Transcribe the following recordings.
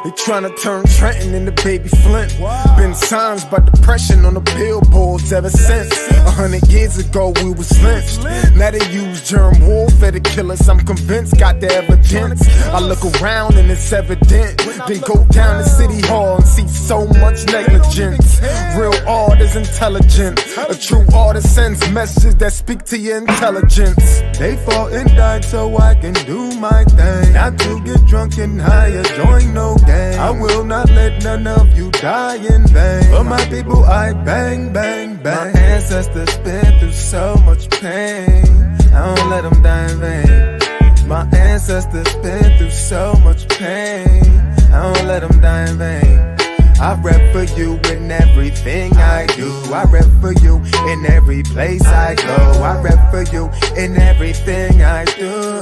They tryna turn Trenton into Baby Flint. Been signs by depression on the billboards ever since. 100 years ago we was lynched. Now they use germ warfare to kill us. I'm convinced, got the evidence. I look around and it's evident. Then go down to City Hall and see so much negligence. Real art is intelligent. A true artist sends messages that speak to your intelligence. They fought and died so I can do my thing. Not to get drunk and high or join no gang. I will not let none of you die in vain. For my people I bang, bang, bang. My ancestors been through so much pain. I don't let them die in vain. My ancestors been through so much pain. I don't let them die in vain. I rep for you in everything I do. I rep for you in every place I go. I rep for you in everything I do.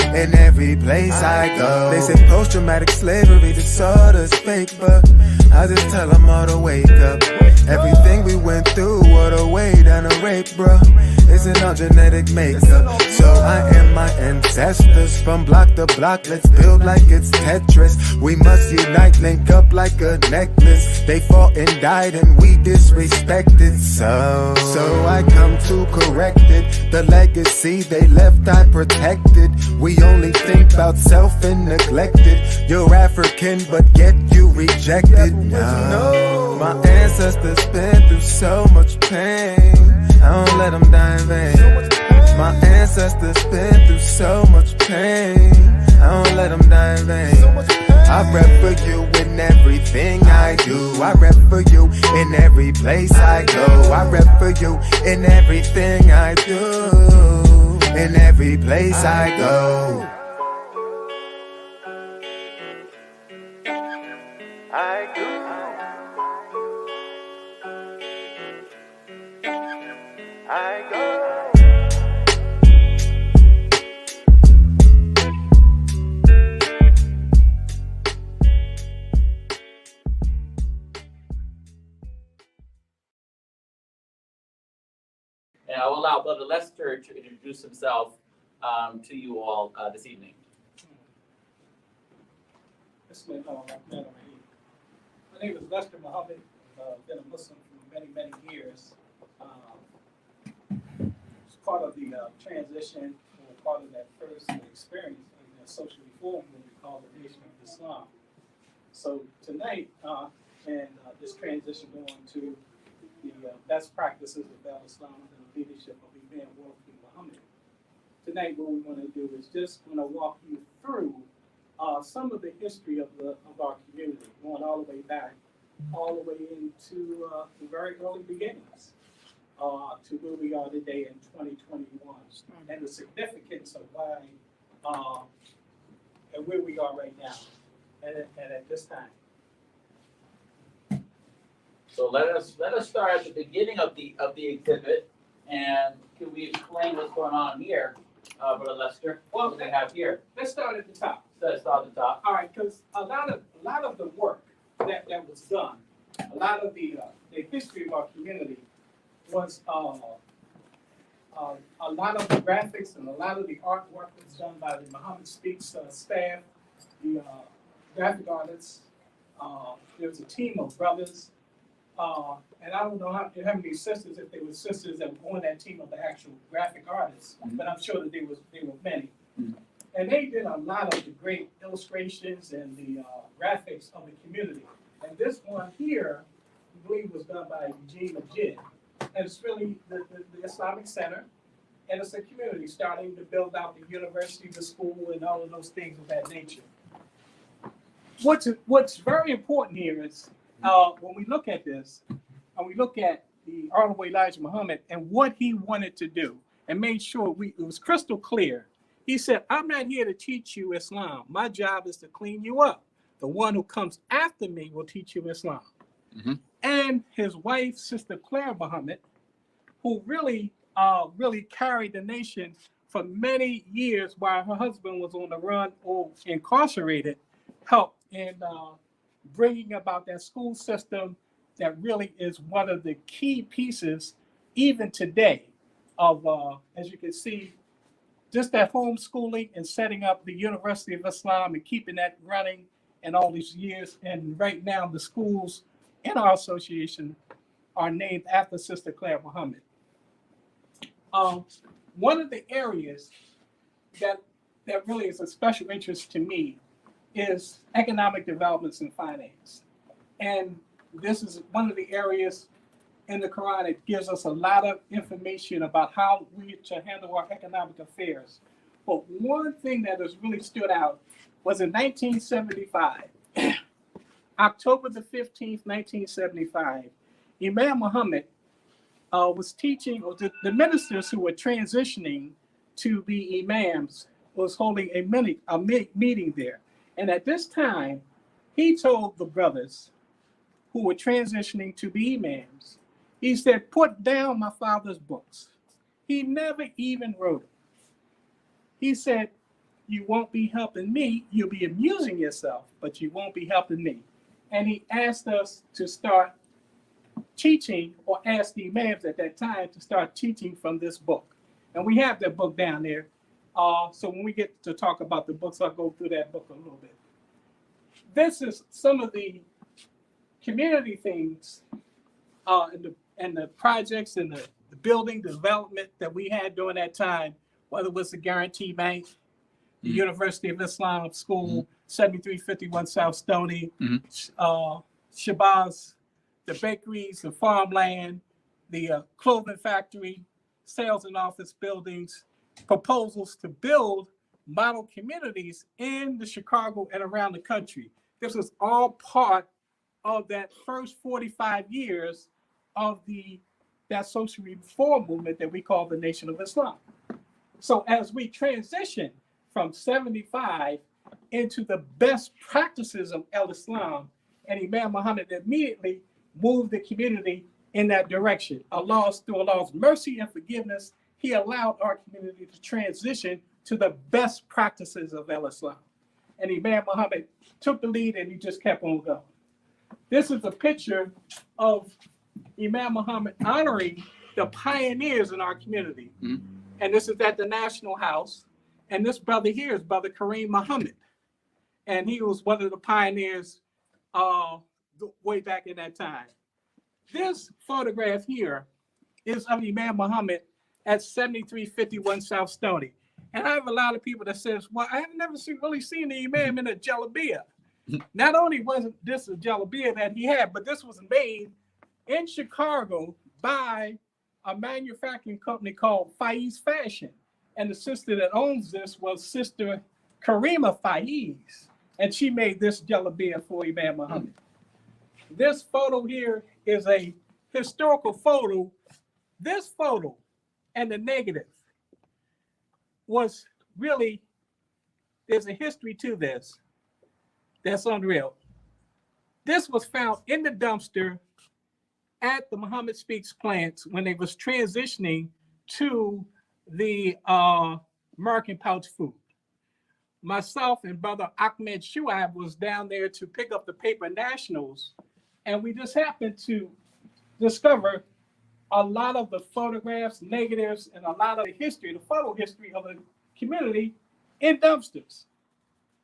In every place I go. They say post-traumatic slavery disorder's fake, but I just tell them all to wake up. Everything we went through, what a way down a rape, bro. Isn't our genetic makeup. So I am my ancestors from block to block. Let's build like it's Tetris. We must unite, link up like a necklace. They fought and died and we disrespected. So I come to correct it. The legacy they left I protected. We only think about self and neglected. You're African but yet you rejected. No. My ancestors been through so much pain. I don't let them die in vain. My ancestors been through so much pain. I don't let them die in vain. I rep for you in everything I do. I rep for you in every place I go. I rep for you in everything I do. In every place I go. I do. I go. And I will allow Brother Lester to introduce himself to you all this evening. My name is Lester Muhammad. Been a Muslim for many, many years. As part of the transition, or part of that first experience of the social reform movement called the Nation of Islam. So tonight, this transition going to the best practices of Al-Islam and the leadership of Imam Muhammad. Tonight, what we want to do is just going to walk you through some of the history of our community, going all the way back, all the way into the very early beginnings to where we are today in 2021, and the significance of why and where we are right now, and at this time. So let us start at the beginning of the exhibit, and can we explain what's going on here, Brother Lester? What do we have here? Let's start at the top. Let's start at the top. All right, because a lot of the work that was done, a lot of the history of our community was a lot of the graphics and a lot of the artwork was done by the Muhammad Speaks staff, the graphic artists. There was a team of brothers, and I don't know how many sisters, if they were sisters that were on that team of the actual graphic artists, but I'm sure that they were many. And they did a lot of the great illustrations and the graphics of the community. And this one here, I believe, was done by Eugene Majid. And it's really the Islamic Center. And it's a community starting to build out the university, the school, and all of those things of that nature. What's very important here is when we look at this, and we look at the Honorable Elijah Muhammad and what he wanted to do, and made sure it was crystal clear. He said, I'm not here to teach you Islam. My job is to clean you up. The one who comes after me will teach you Islam. Mm-hmm. And his wife, Sister Claire Muhammad, who really carried the nation for many years while her husband was on the run or incarcerated, helped in bringing about that school system that really is one of the key pieces, even today, of, as you can see, just that homeschooling and setting up the University of Islam and keeping that running in all these years. And right now, the schools in our association are named after Sister Claire Muhammad. One of the areas that really is a special interest to me is economic developments and finance. And this is one of the areas in the Quran that gives us a lot of information about how we to handle our economic affairs. But one thing that has really stood out was in 1975, October the 15th, 1975, Imam Muhammad was teaching, or the ministers who were transitioning to be imams was holding a meeting there. And at this time, he told the brothers who were transitioning to be imams, he said, put down my father's books. He never even wrote them. He said, you won't be helping me. You'll be amusing yourself, but you won't be helping me. And he asked us to start teaching, or asked the imams at that time to start teaching from this book. And we have that book down there. So when we get to talk about the books, I'll go through that book a little bit. This is some of the community things and the projects and the building development that we had during that time, whether it was the Guarantee Bank, the University of Islam School, 7351 South Stony, Shabazz, the bakeries, the farmland, the clothing factory, sales and office buildings, proposals to build model communities in the Chicago and around the country. This was all part of that first 45 years of that social reform movement that we call the Nation of Islam. So as we transition from 75 into the best practices of Islam, and Imam Muhammad immediately moved the community in that direction. Through Allah's mercy and forgiveness, he allowed our community to transition to the best practices of Islam. And Imam Muhammad took the lead and he just kept on going. This is a picture of Imam Muhammad honoring the pioneers in our community. And this is at the National House. And this brother here is Brother Kareem Muhammad. And he was one of the pioneers way back in that time. This photograph here is of Imam Muhammad at 7351 South Stony. And I have a lot of people that says, well, I have never really seen the Imam in a jalabiyah. Not only wasn't this a jalabiyah that he had, but this was made in Chicago by a manufacturing company called Faiz Fashion. And the sister that owns this was Sister Karima Faiz. And she made this jalabiyah for Imam Muhammad. This photo here is a historical photo. This photo and the negative was really, there's a history to this that's unreal. This was found in the dumpster at the Muhammad Speaks plants when they was transitioning to the American pouch food. Myself and Brother Ahmed Shuaib was down there to pick up the paper nationals, and we just happened to discover a lot of the photographs, negatives, and a lot of the history, the photo history of the community in dumpsters.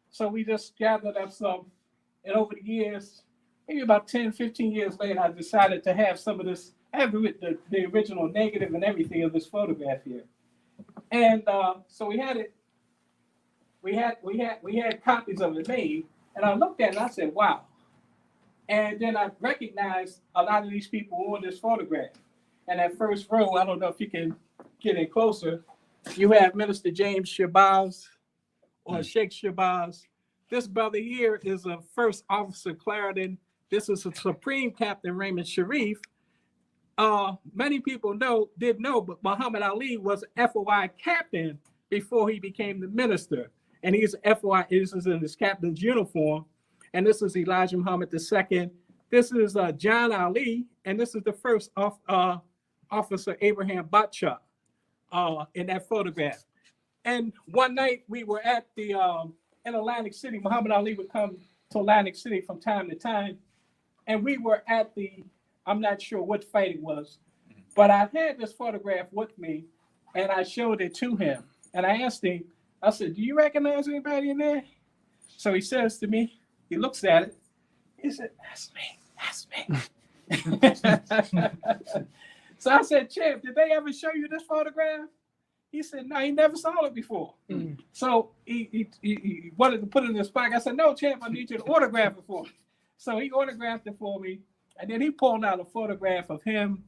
So we just gathered up some, and over the years, maybe about 10, 15 years later, I decided to have some of this, I have the original negative and everything of this photograph here. And so we had it, we had copies of it made, and I looked at it and I said, wow. And then I recognized a lot of these people on this photograph. And that first row, I don't know if you can get in closer, you have Minister James Shabazz or Sheikh Shabazz. This brother here is a First Officer Clarendon. This is a Supreme Captain Raymond Sharif. Many people didn't know, but Muhammad Ali was an FOI captain before he became the minister. And he's an FOI, this is in his captain's uniform. And this is Elijah Muhammad II. This is John Ali, and this is the first Officer Abraham Bacha in that photograph. And one night we were at the in Atlantic City. Muhammad Ali would come to Atlantic City from time to time, and we were at I'm not sure what fight it was, but I had this photograph with me, and I showed it to him. And I asked him, I said, do you recognize anybody in there? So he says to me, He looks at it. He said, "That's me. That's me." So I said, "Champ, did they ever show you this photograph?" He said, "No, he never saw it before." So he wanted to put it in his pocket. I said, "No, Champ, I need you to autograph it for me." So he autographed it for me. And then he pulled out a photograph of him,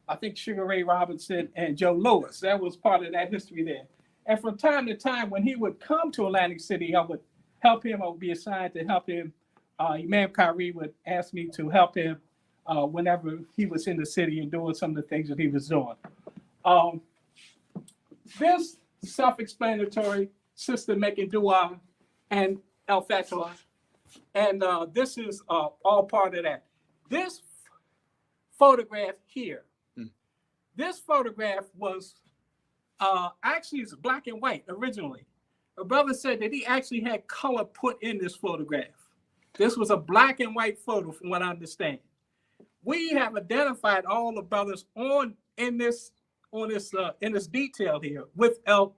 I think Sugar Ray Robinson and Joe Louis. That was part of that history there. And from time to time, when he would come to Atlantic City, I would help him. I would be assigned to help him. Imam Kyrie would ask me to help him whenever he was in the city and doing some of the things that he was doing. This self-explanatory sister making dua and El Fatwa, and this is all part of that. This photograph here, this photograph was actually it's black and white originally. A brother said that he actually had color put in this photograph. This was a black and white photo, from what I understand. We have identified all the brothers in this detail here with El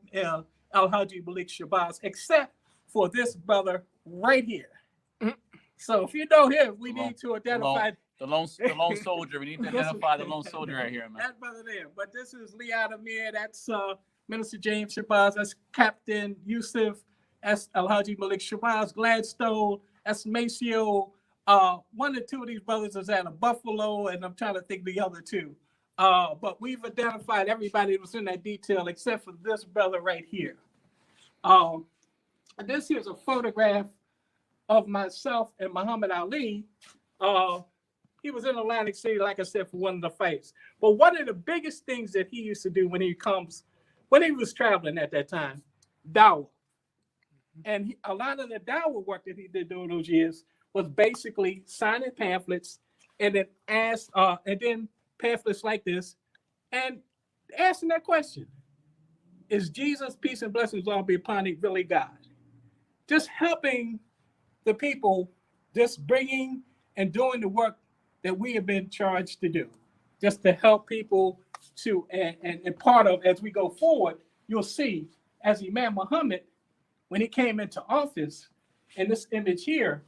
Haji Malik Shabazz, except for this brother right here. So if you know him, we need to identify the lone soldier. We need to identify the lone soldier right here, man. That brother there. But this is Liad Amir. That's Minister James Shabazz. That's Captain Yusuf. That's El Haji Malik Shabazz. Gladstone. That's Maceo. One or two of these brothers is at a Buffalo, and I'm trying to think the other two. But we've identified everybody that was in that detail except for this brother right here. This here's a photograph of myself and Muhammad Ali. He was in Atlantic City, like I said, for one of the fights. But one of the biggest things that he used to do when he was traveling at that time, dawah. And a lot of the dawah work that he did during those years was basically signing pamphlets and then pamphlets like this and asking that question: is Jesus, peace and blessings all be upon thee, really God? Just helping the people, just bringing and doing the work that we have been charged to do, just to help people to, and part of, as we go forward, you'll see, as Imam Muhammad, when he came into office, in this image here,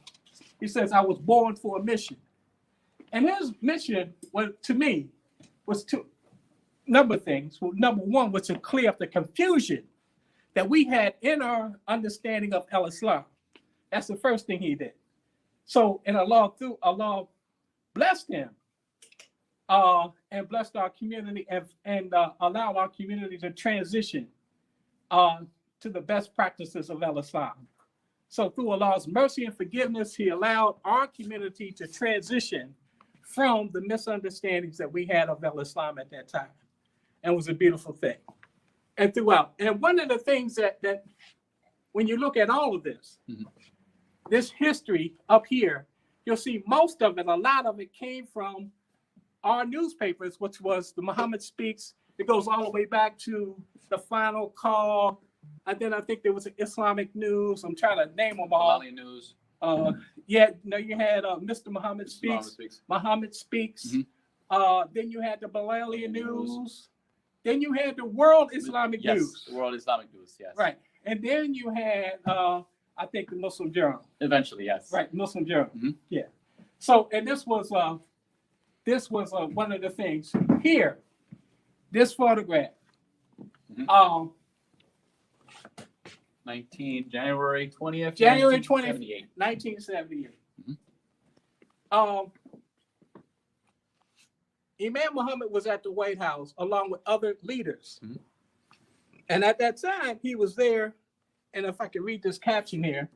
he says, "I was born for a mission." And his mission, to me, was to number things. Well, number one was to clear up the confusion that we had in our understanding of Islam. That's the first thing he did. So, and Allah blessed him and blessed our community and allowed our community to transition to the best practices of Islam. So through Allah's mercy and forgiveness, he allowed our community to transition from the misunderstandings that we had of Islam at that time. And it was a beautiful thing. And throughout. And one of the things that when you look at all of this, this history up here, you'll see most of it, a lot of it came from our newspapers, which was the Muhammad Speaks. It goes all the way back to the Final Call. And then I think there was an Islamic News. I'm trying to name them all. Bilalian News. You had Mr. Muhammad Speaks. Muhammad Speaks. Then you had the Bilalian News. Then you had the World Islamic News. The World Islamic News, yes. Right. And then you had, I think, the Muslim Journal. Eventually, yes. Right, Muslim Journal. Yeah. So, and this was one of the things here. This photograph. January 20th, January 20th, 1978. 1978. Imam Muhammad was at the White House along with other leaders. And at that time, he was there. And if I could read this caption here.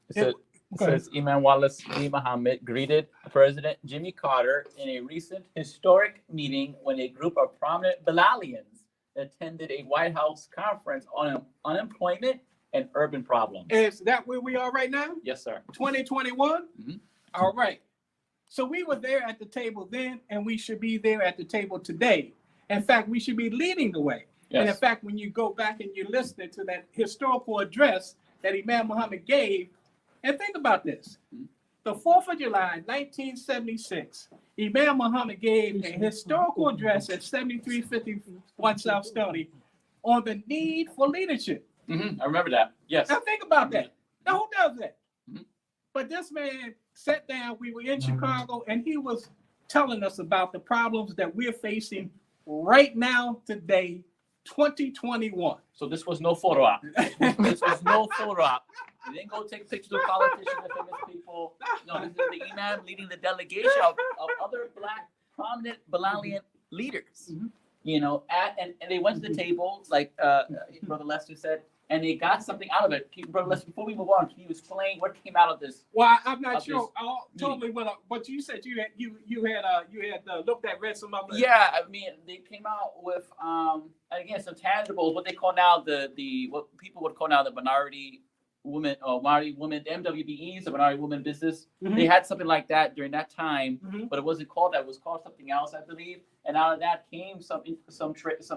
It says Imam Wallace B. Muhammad greeted President Jimmy Carter in a recent historic meeting when a group of prominent Bilalians attended a White House conference on unemployment and urban problems. Is that where we are right now? Yes, sir. 2021? All right. So we were there at the table then, and we should be there at the table today. In fact, we should be leading the way. Yes. And in fact, when you go back and you listen to that historical address that Imam Muhammad gave, and think about this. The 4th of July, 1976, Imam Muhammad gave a historical address at 7351 South Stony on the need for leadership. I remember that. Yes. Now think about that. Now who does that? But this man sat down. We were in Chicago, and he was telling us about the problems that we're facing right now, today, 2021. So this was no photo op. This was no photo op. You didn't go take pictures of politicians and famous people. No, this is the imam leading the delegation of other black prominent Bilalian leaders. You know, and they went to the table, like Brother Lester said, and they got something out of it. Brother Lester, before we move on, can you explain what came out of this? Well, I'm not sure totally what you said. You had looked at, read some of it. Yeah, I mean, they came out with again some tangibles, what they call now the what people would call now the minority women, the MWBEs, the minority women business. They had something like that during that time, but it wasn't called that. It was called something else, I believe. And out of that came some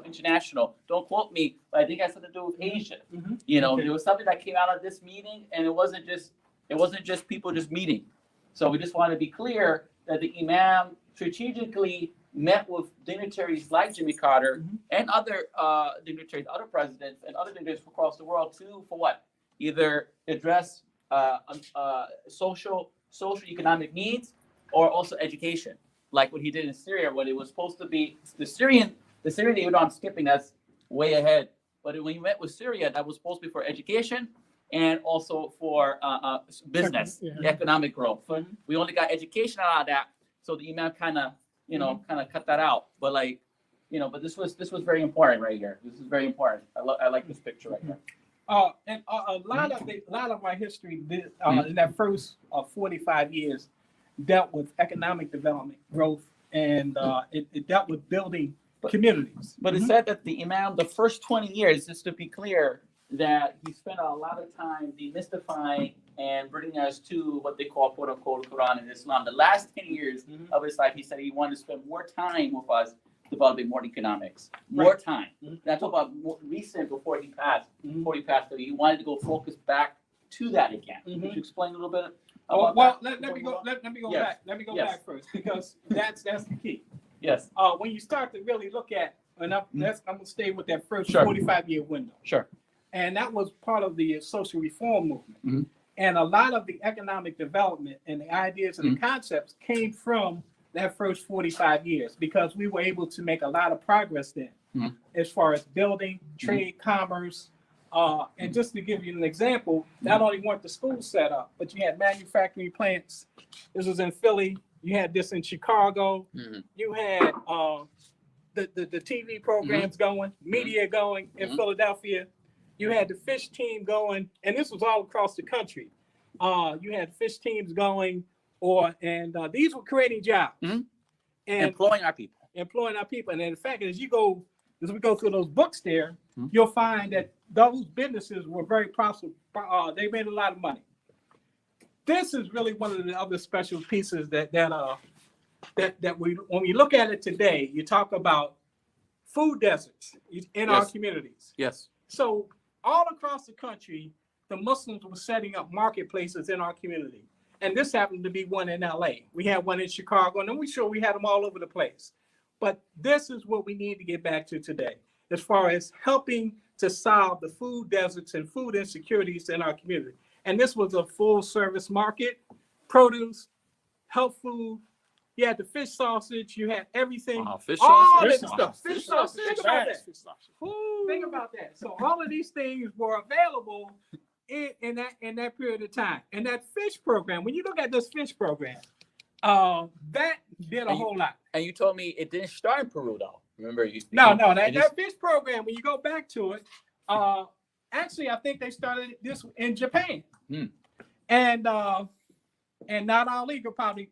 international. Don't quote me, but I think it had something to do with Asia. You know, there was something that came out of this meeting, and it wasn't just people just meeting. So we just want to be clear that the imam strategically met with dignitaries like Jimmy Carter and other dignitaries, other presidents, and other dignitaries across the world for what? Either address social economic needs or also education, like what he did in Syria, when it was supposed to be the Syrian even though I'm skipping, that's way ahead. But when you met with Syria, that was supposed to be for education and also for business, economic growth. But we only got education out of that, so the imam kind of cut that out. But but this was very important right here. This is very important. I like this picture right here. And a lot of my history in that first 45 years dealt with economic development, growth, and it dealt with building communities. But it said that the imam, the first 20 years, just to be clear, that he spent a lot of time demystifying and bringing us to what they call, quote unquote, Quran and Islam. The last 10 years of his life, he said he wanted to spend more time with us, developing more economics, more time. That's about more recent before he passed. Before he passed, he wanted to go focus back to that again. Could you explain a little bit about that? Let me go back. Let me go back first, because that's the key. Yes. When you start to really look at, and I'm gonna stay with that first 45-year window. Sure. And that was part of the social reform movement. And a lot of the economic development and the ideas and the concepts came from that first 45 years, because we were able to make a lot of progress then as far as building, trade, commerce. And just to give you an example, not only weren't the schools set up, but you had manufacturing plants. This was in Philly. You had this in Chicago. You had the TV programs going, media going in Philadelphia. You had the fish team going, and this was all across the country. You had fish teams going, and these were creating jobs and employing our people. And in fact, as we go through those books there, you'll find that those businesses were very profitable. They made a lot of money. This is really one of the other special pieces that we, when we look at it today, you talk about food deserts in our communities. Yes. So all across the country, the Muslims were setting up marketplaces in our community. And this happened to be one in LA. We had one in Chicago, and then we had them all over the place. But this is what we need to get back to today, as far as helping to solve the food deserts and food insecurities in our community. And this was a full service market, produce, health food. You had the fish sausage, you had everything. Fish all sausage. that stuff. Fish sausage. Think about that. Think about that. So all of these things were available in that period of time. And that fish program, when you look at this fish program, that did a whole lot. And you told me it didn't start in Peru, though. Remember? That fish program, when you go back to it, actually, I think they started this in Japan. And not Ali could probably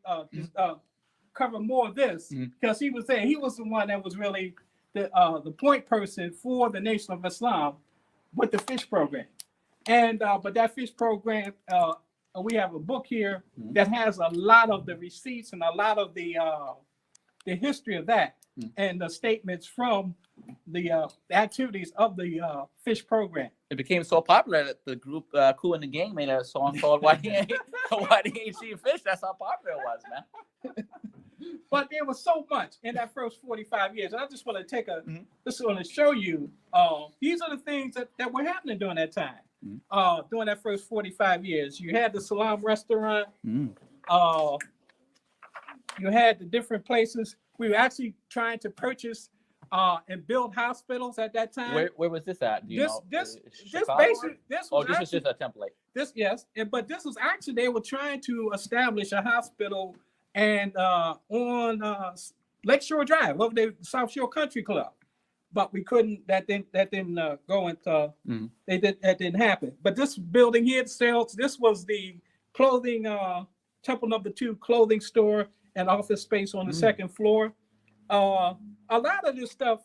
cover more of this, because he was saying he was the one that was really the point person for the Nation of Islam with the fish program. And but that fish program, we have a book here that has a lot of the receipts and a lot of the history of that and the statements from the activities of the fish program. It became so popular that the group Kool and the Gang made a song called "Why He Ain't Eating Fish." That's how popular it was, man. But there was so much in that first 45 years. And I just want to take just want to show you, these are the things that were happening during that time. during that first 45 years. You had the Salam restaurant. Mm. You had the different places. We were actually trying to purchase and build hospitals at that time. Where was this at? Do you know? This Chicago? basically this was This was actually, just a template. but this was actually they were trying to establish a hospital and on Lakeshore Drive over the South Shore Country Club, but we couldn't. That didn't go into. That didn't happen. But this building here sells. This was the clothing Temple No. 2 clothing store and office space on the second floor. A lot of this stuff,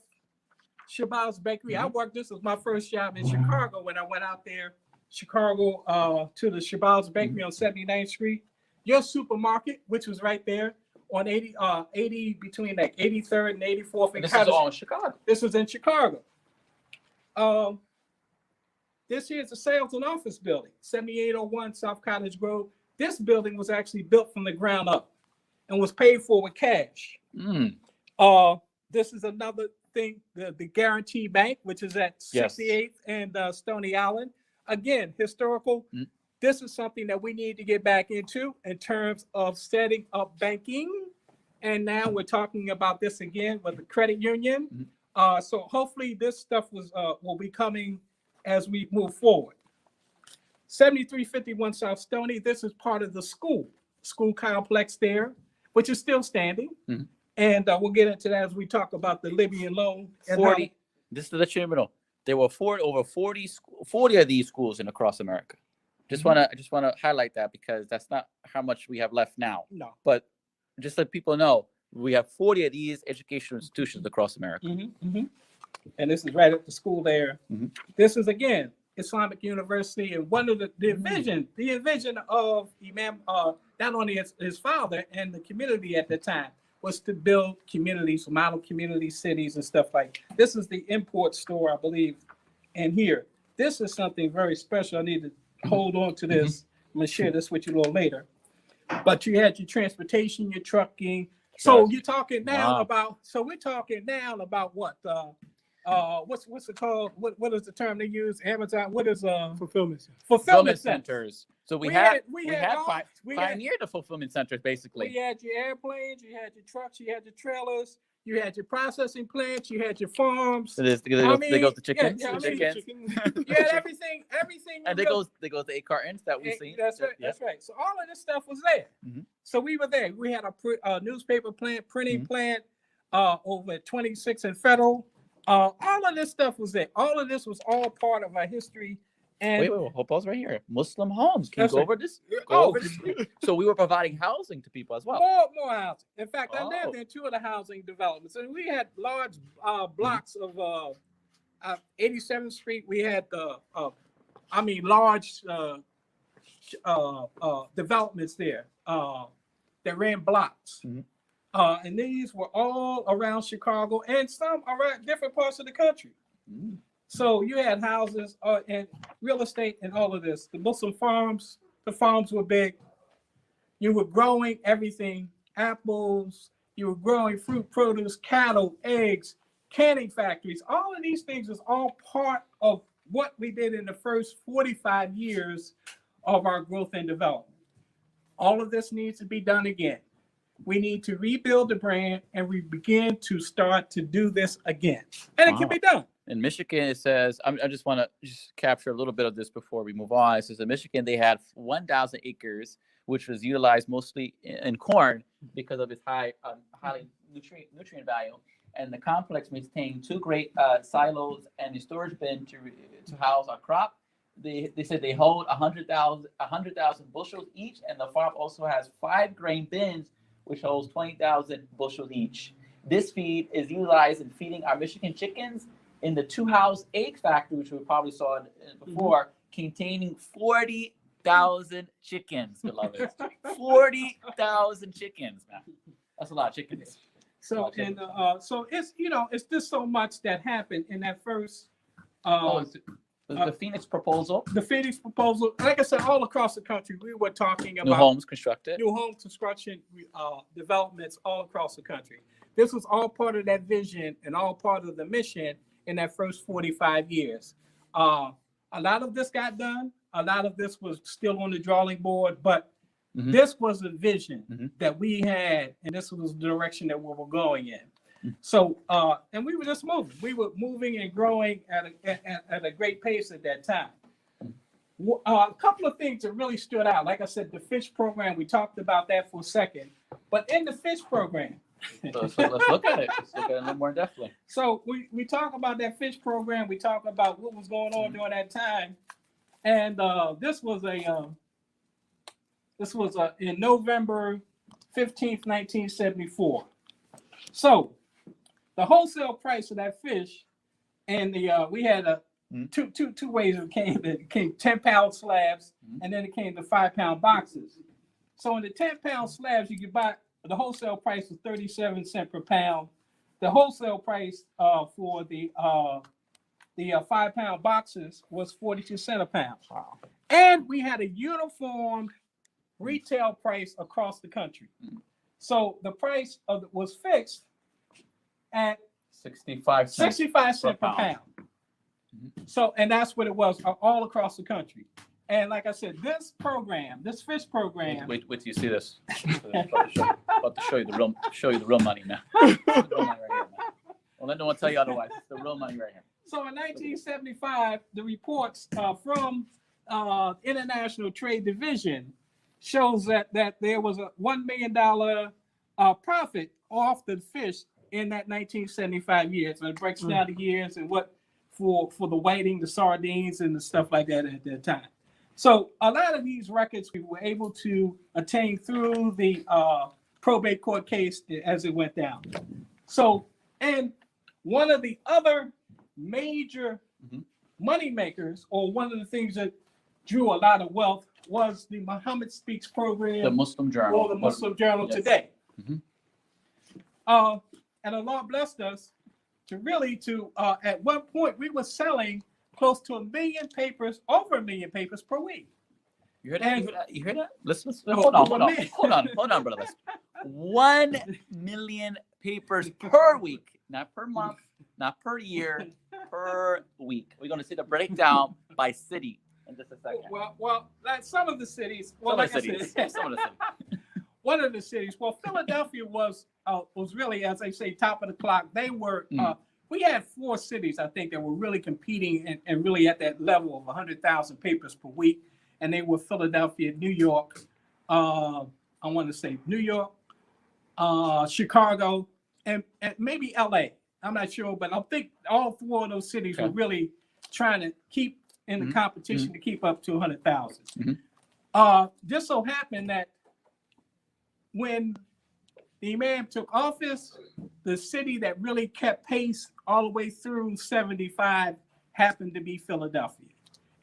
Shabazz Bakery. I worked. This was my first job in Chicago when I went out there, Chicago, to the Shabazz Bakery on 79th Street. Your supermarket, which was right there on 80 between like 83rd and 84th. And this is all in Chicago. This was in Chicago. This here is the sales and office building, 7801 South Cottage Grove. This building was actually built from the ground up and was paid for with cash. This is another thing, the Guarantee Bank, which is at 68th and Stony Island. Again, historical. This is something that we need to get back into in terms of setting up banking. And now we're talking about this again with the credit union. So hopefully this stuff will be coming as we move forward. 7351 South Stony. This is part of the school complex there, which is still standing. And we'll get into that as we talk about the Libyan loan. 40. This is the terminal. There were over 40 of these schools across America. Just want to highlight that because that's not how much we have left now. No. But just let people know, we have 40 of these educational institutions across America. And this is right at the school there. This is again Islamic University, and one of the vision of Imam, not only his father and the community at the time, was to build communities, model community cities and stuff like. This is the import store, I believe, and here. This is something very special. I need to hold on to this. I'm gonna share this with you a little later. But you had your transportation, your trucking. So you're talking now about. So we're talking now about what? What's it called? What is the term they use? Amazon. What is fulfillment centers? So we had pioneered the fulfillment centers basically. We had your airplanes, you had your trucks, you had your trailers, you had your processing plants, you had your farms. So they go to chickens. You had everything. And they go to 8 cartons that we've seen. That's right. That's right. So all of this stuff was there. So we were there. We had a newspaper plant, printing plant over at 26 and Federal. All of this stuff was there. All of this was all part of our history. And wait, pause right here. Muslim homes. Can you go over this? So we were providing housing to people as well. More housing. In fact, I lived in 2 of the housing developments, and we had large blocks of 87th Street. We had large developments there that ran blocks. And these were all around Chicago and some around different parts of the country. So you had houses and real estate and all of this. The Muslim farms, the farms were big. You were growing everything, apples, you were growing fruit, produce, cattle, eggs, canning factories. All of these things was all part of what we did in the first 45 years of our growth and development. All of this needs to be done again. We need to rebuild the brand and we begin to start to do this again. And it can be done. In Michigan, it says, I just want to capture a little bit of this before we move on. It says in Michigan, they had 1,000 acres, which was utilized mostly in corn because of its highly nutrient value. And the complex maintained 2 great silos and a storage bin to house our crop. They said they hold 100,000 bushels each, and the farm also has 5 grain bins, which holds 20,000 bushels each. This feed is utilized in feeding our Michigan chickens in the 2-house egg factory, which we probably saw before, containing 40,000 chickens, beloved. 40,000 chickens, man. That's a lot of chickens. So so it's it's just so much that happened in that first. The Phoenix proposal. The Phoenix proposal, like I said, all across the country, we were talking about new homes constructed, new home construction developments all across the country. This was all part of that vision and all part of the mission in that first 45 years. A lot of this got done. A lot of this was still on the drawing board, but this was a vision that we had, and this was the direction that we were going in. So, and we were just moving. We were moving and growing at a great pace at that time. A couple of things that really stood out. Like I said, the fish program, we talked about that for a second. But in the fish program, so let's look at it. Let's look at it a little more deftly. So we talk about that fish program. We talk about what was going on during that time. And this was in November 15th, 1974. So the wholesale price of that fish, and we had two ways it came. It came 10-pound slabs, and then it came to 5-pound boxes. So in the 10-pound slabs, you could buy, the wholesale price was 37 cents per pound. The wholesale price for the 5-pound boxes was 42 cents a pound. Wow. And we had a uniform retail price across the country. So the price was fixed at 65 cents per pound. So, and that's what it was all across the country. And like I said, this fish program. Wait till you see this. About to show you the real money now. The real money right here, man. Don't let no one tell you otherwise. It's the real money right here. So in 1975, the reports from International Trade Division shows that there was a $1 million profit off the fish in that 1975 year. So it breaks down the years and what for the whiting, the sardines, and the stuff like that at that time. So a lot of these records we were able to attain through the probate court case as it went down. So, and one of the other major money makers, or one of the things that drew a lot of wealth, was the Muhammad Speaks program, the Muslim Journal, or the Muslim Journal today. And Allah blessed us to at one point we were selling close to over 1 million papers per week. You heard that? You heard that? Listen, hold on, brother. 1 million papers per week, not per month, not per year, per week. We're going to see the breakdown by city in just a second. Well, like some of the cities. Well, some of the cities. One of the cities. Well, Philadelphia was really, as they say, top of the clock. They were. We had 4 cities, I think, that were really competing and really at that level of 100,000 papers per week. And they were Philadelphia, New York, I want to say New York, Chicago, and maybe LA. I'm not sure, but I think all 4 of those cities were really trying to keep in the competition to keep up to 100,000. Just so happened that when the Imam took office, the city that really kept pace all the way through 75 happened to be Philadelphia.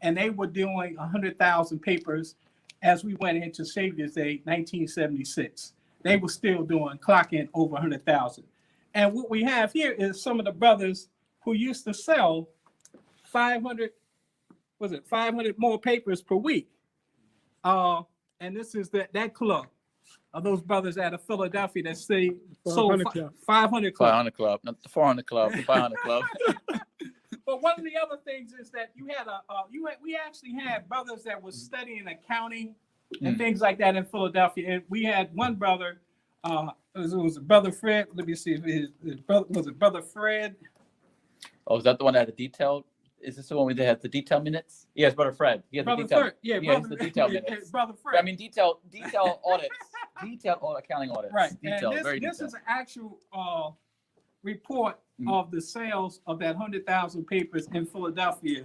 And they were doing 100,000 papers as we went into Savior's Day, 1976. They were still clocking over 100,000. And what we have here is some of the brothers who used to sell 500 more papers per week. And this is that club of those brothers out of Philadelphia that say sold 500 club. 500 club, not the 400 club, the 500 club. But one of the other things is that we actually had brothers that was studying accounting and things like that in Philadelphia. And we had one brother, it was Brother Fred. Let me see, was it Brother Fred? Oh, is that the one that had the detailed? Is this the one where they had the detail minutes? Yes, Brother Fred. He has the detail. Fred. Yeah, he has the detail minutes. Brother Fred. I mean, detail audits, detailed accounting audits. Right. Detailed, and this is an actual report of the sales of that 100,000 papers in Philadelphia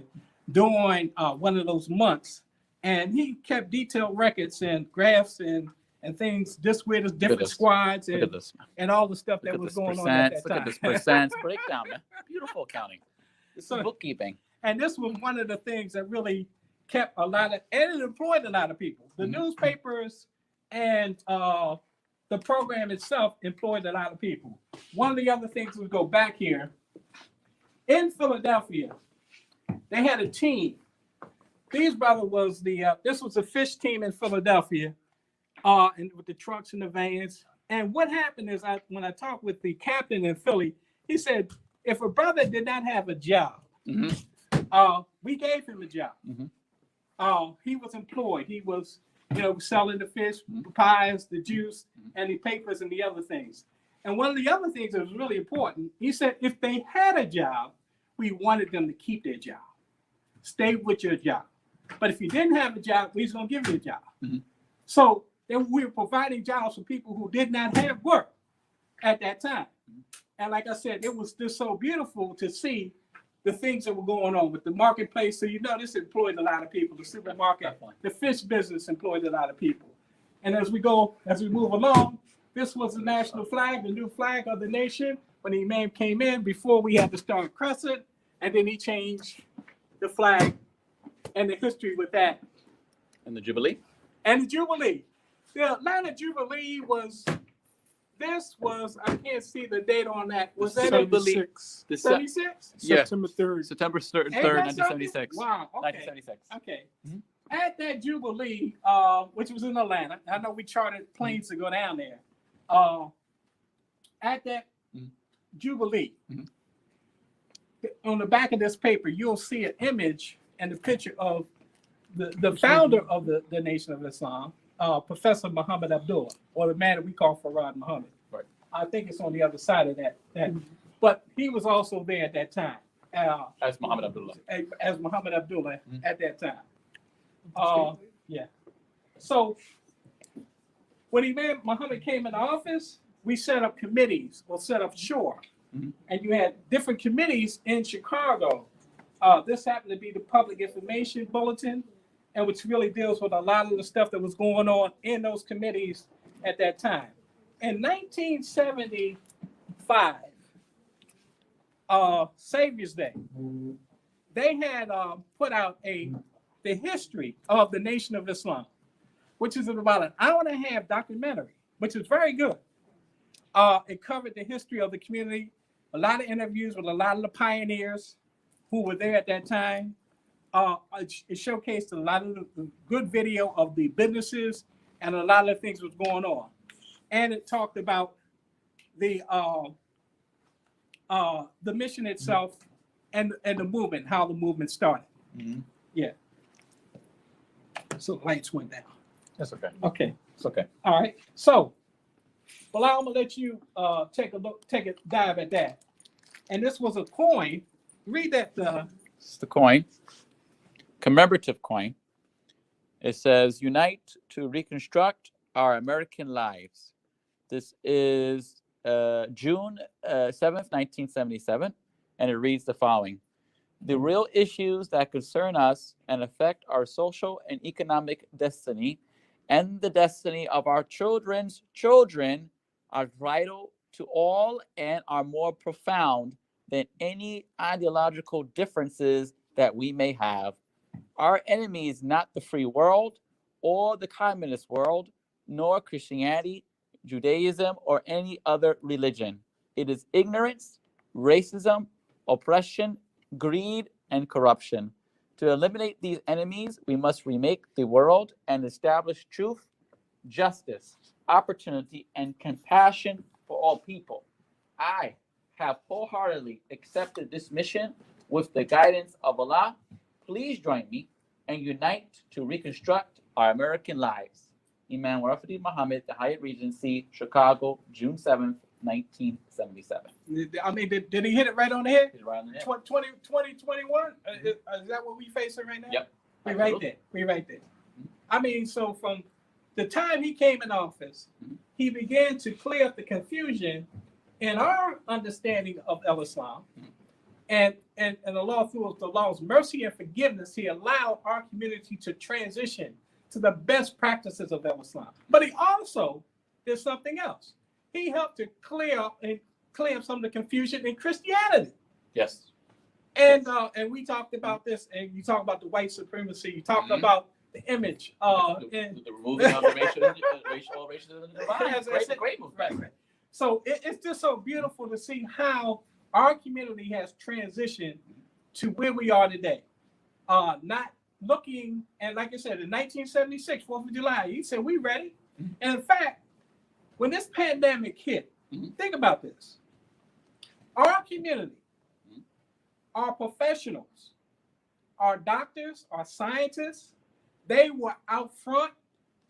during one of those months, and he kept detailed records and graphs and things. This with the different squads and all the stuff that was going on at that time. Look at this percents breakdown, man. Beautiful accounting. This is bookkeeping. And this was one of the things that really kept and it employed a lot of people. The newspapers and the program itself employed a lot of people. One of the other things, we go back here, in Philadelphia, they had a team. These brothers was this was a fish team in Philadelphia, and with the trucks and the vans. And what happened is, when I talked with the captain in Philly, he said, if a brother did not have a job, We gave him a job. Mm-hmm. He was employed. He was, selling the fish, the pies, the juice, and the papers and the other things. And one of the other things that was really important, he said if they had a job, we wanted them to keep their job. Stay with your job. But if you didn't have a job, we was going to give you a job. Mm-hmm. So then we were providing jobs for people who did not have work at that time. And like I said, it was just so beautiful to see the things that were going on with the marketplace. So this employed a lot of people. The supermarket, the fish business employed a lot of people. And as we move along, this was the national flag, the new flag of the nation. When the Imam came in, before we had to start a crescent, and then he changed the flag and the history with that. And the Jubilee? And the Jubilee. The Atlanta Jubilee I can't see the date on that. Was that 76? 76? Yeah. September 3rd. September 3rd, Ain't that 1976. something? Wow. Okay. 1976. Okay. Mm-hmm. At that Jubilee, which was in Atlanta, I know we chartered planes to go down there. At that Jubilee, on the back of this paper, you'll see an image and a picture of the founder of the Nation of Islam, Professor Muhammad Abdullah, or the man that we call Farad Muhammad. Right. I think it's on the other side of that. But he was also there at that time. As Muhammad Abdullah. As Muhammad Abdullah at that time. Yeah. So when Imam Muhammad came into office, we set up committees or set up shore. And you had different committees in Chicago. This happened to be the Public Information Bulletin, and which really deals with a lot of the stuff that was going on in those committees at that time. In 1975, Savior's Day, they had put out the history of the Nation of Islam, which is about an hour and a half documentary, which is very good. It covered the history of the community, a lot of interviews with a lot of the pioneers who were there at that time. It showcased a lot of the good video of the businesses and a lot of the things that was going on. And it talked about the mission itself and the movement, how the movement started. Yeah. So the lights went down. That's okay. Okay. It's okay. All right. So, well, I'm gonna let you take a dive at that. And this was a coin. Read that. It's the coin, commemorative coin. It says, "Unite to reconstruct our American lives." This is June 7th, 1977, and it reads the following: "The real issues that concern us and affect our social and economic destiny and the destiny of our children's children are vital to all and are more profound than any ideological differences that we may have. Our enemy is not the free world or the communist world, nor Christianity, Judaism, or any other religion. It is ignorance, racism, oppression, greed, and corruption. To eliminate these enemies, we must remake the world and establish truth, justice, opportunity, and compassion for all people. I have wholeheartedly accepted this mission with the guidance of Allah. Please join me and unite to reconstruct our American lives." Imam Warafadi Muhammad, the Hyatt Regency, Chicago, June 7th, 1977. I mean, did he hit it right on the head? He's right on the head. 2021? Is that what we facing right now? Yep. We right there. We right there. I mean, so from the time he came in office, he began to clear up the confusion in our understanding of Islam. And the law, through the law's mercy and forgiveness, he allowed our community to transition to the best practices of Islam. But he also did something else. He helped to clear up some of the confusion in Christianity. Yes. And we talked about this, and you talk about the white supremacy. You talked about the image. The removing of racial racism and divide. Great movement. Right. So it's just so beautiful to see how our community has transitioned to where we are today. Not looking, and like I said, in 1976, 4th of July, he said, we ready. And in fact, when this pandemic hit, think about this. Our community, our professionals, our doctors, our scientists, they were out front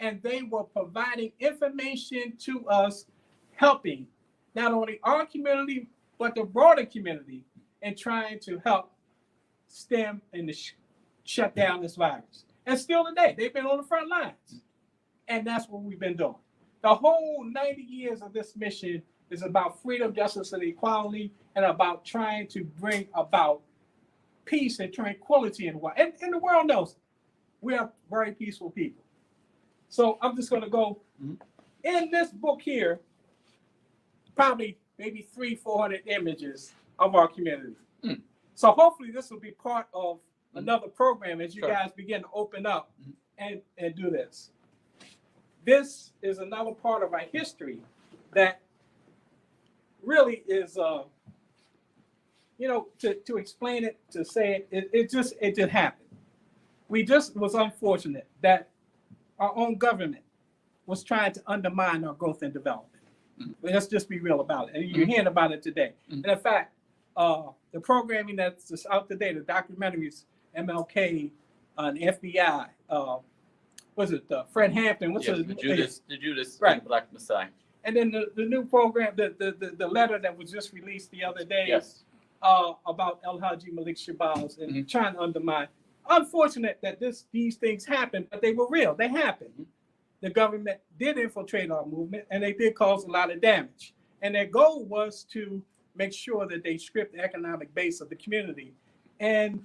and they were providing information to us, helping not only our community, but the broader community in trying to help stem and shut down this virus. And still today, they've been on the front lines. And that's what we've been doing. The whole 90 years of this mission is about freedom, justice, and equality, and about trying to bring about peace and tranquility in the world. And the world knows we are very peaceful people. So I'm just going to go in this book here, probably maybe 300-400 images of our community. So hopefully this will be part of another program as you guys begin to open up and do this. This is another part of our history that really is, to explain it, to say it just happened. We just was unfortunate that our own government was trying to undermine our growth and development. Let's just be real about it. And you're hearing about it today. And in fact, the programming that's just out today, the documentaries, MLK, and FBI, Fred Hampton? The Judas right. Black Messiah. And then the new program, the letter that was just released the other day about El Haji Malik Shabazz and trying to undermine. Unfortunate that these things happened, but they were real. They happened. The government did infiltrate our movement, and they did cause a lot of damage. And their goal was to make sure that they stripped the economic base of the community. And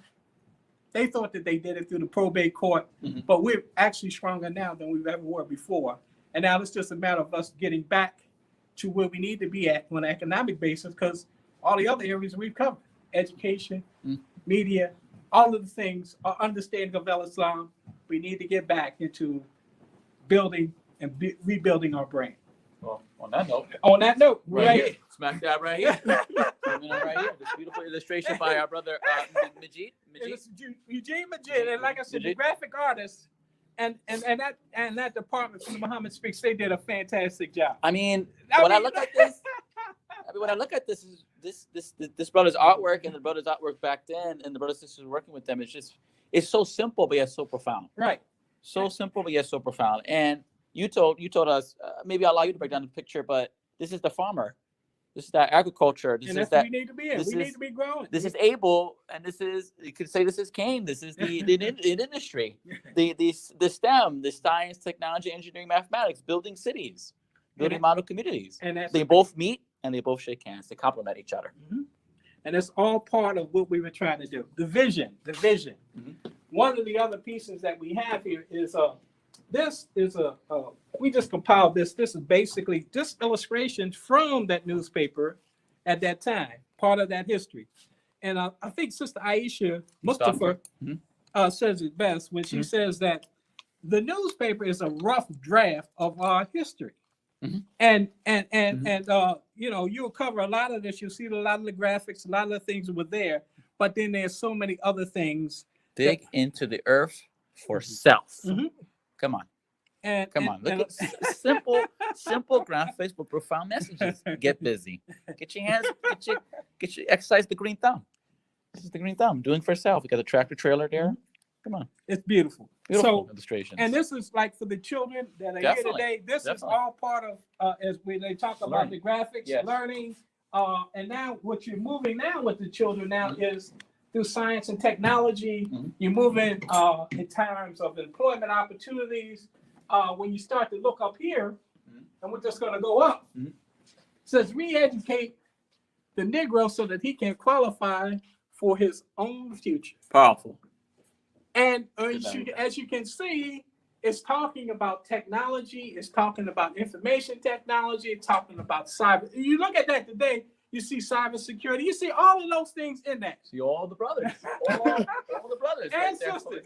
they thought that they did it through the probate court, but we're actually stronger now than we've ever were before. And now it's just a matter of us getting back to where we need to be at on an economic basis, because all the other areas we've covered, education, media, all of the things, our understanding of Islam, we need to get back into building and rebuilding our brain. Well, on that note, right here. Smack that right here. Right here. This beautiful illustration by our brother Majid. Eugene Majid, and like I said, the graphic artist and that department from the Muhammad Speaks, they did a fantastic job. I mean, when I look at this, this brother's artwork and the brother's artwork back then, and the brothers and sisters working with them, it's so simple but yet so profound. Right. So simple but yet so profound. And you told us, maybe I'll allow you to break down the picture, but this is the farmer. This is that agriculture. This is that we need to be in. We need to be growing. This is Abel, and this is, you could say this is Cain. This is the industry, the STEM, the science, technology, engineering, mathematics, building cities, building model communities. And they both meet and they both shake hands. They complement each other. And it's all part of what we were trying to do. The vision. One of the other pieces that we have here is we just compiled this. This is basically just illustrations from that newspaper at that time, part of that history. And I think Sister Aisha Mustafa says it best when she says that the newspaper is a rough draft of our history. And you'll cover a lot of this. You'll see a lot of the graphics, a lot of the things that were there, but then there's so many other things. Dig into the earth for self. Come on. Look at simple graphics with profound messages. Get busy. Get your hands, get your exercise the green thumb. This is the green thumb. Doing for self. We got the tractor trailer there. Come on. It's beautiful. Beautiful illustrations. And this is like for the children that are here today. This is all part of as they talk about the graphics, learning. And now what you're moving now with the children now is through science and technology. You're moving in terms of employment opportunities. When you start to look up here, and we're just going to go up, it says re-educate the Negro so that he can qualify for his own future. Powerful. And as you can see, it's talking about technology. It's talking about information technology. It's talking about cyber. You look at that today, you see cybersecurity. You see all of those things in that. See all the brothers. all the brothers. And sisters.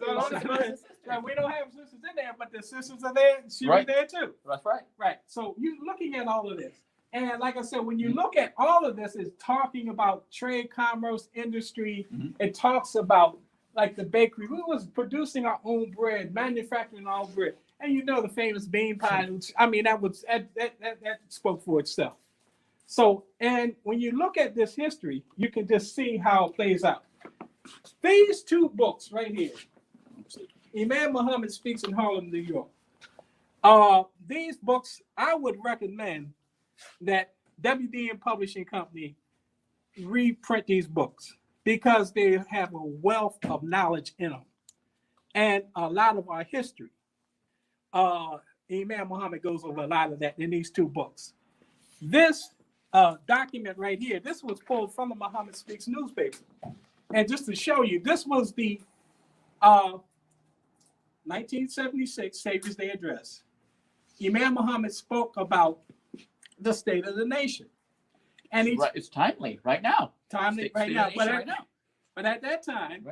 Now, we don't have sisters in there, but the sisters are there. She was there too. That's right. Right. So you're looking at all of this. And like I said, when you look at all of this, it's talking about trade, commerce, industry. It talks about like the bakery. We was producing our own bread, manufacturing our own bread. And you know the famous bean pie. Which, I mean, that spoke for itself. So, and when you look at this history, you can just see how it plays out. These two books right here, Imam Muhammad Speaks in Harlem, New York. These books, I would recommend that WDN Publishing Company reprint these books because they have a wealth of knowledge in them and a lot of our history. Imam Muhammad goes over a lot of that in these two books. This document right here, this was pulled from the Muhammad Speaks newspaper. And just to show you, this was the 1976 Savior's Day address. Imam Muhammad spoke about the state of the nation. And it's timely right now. Timely right now. But at that time,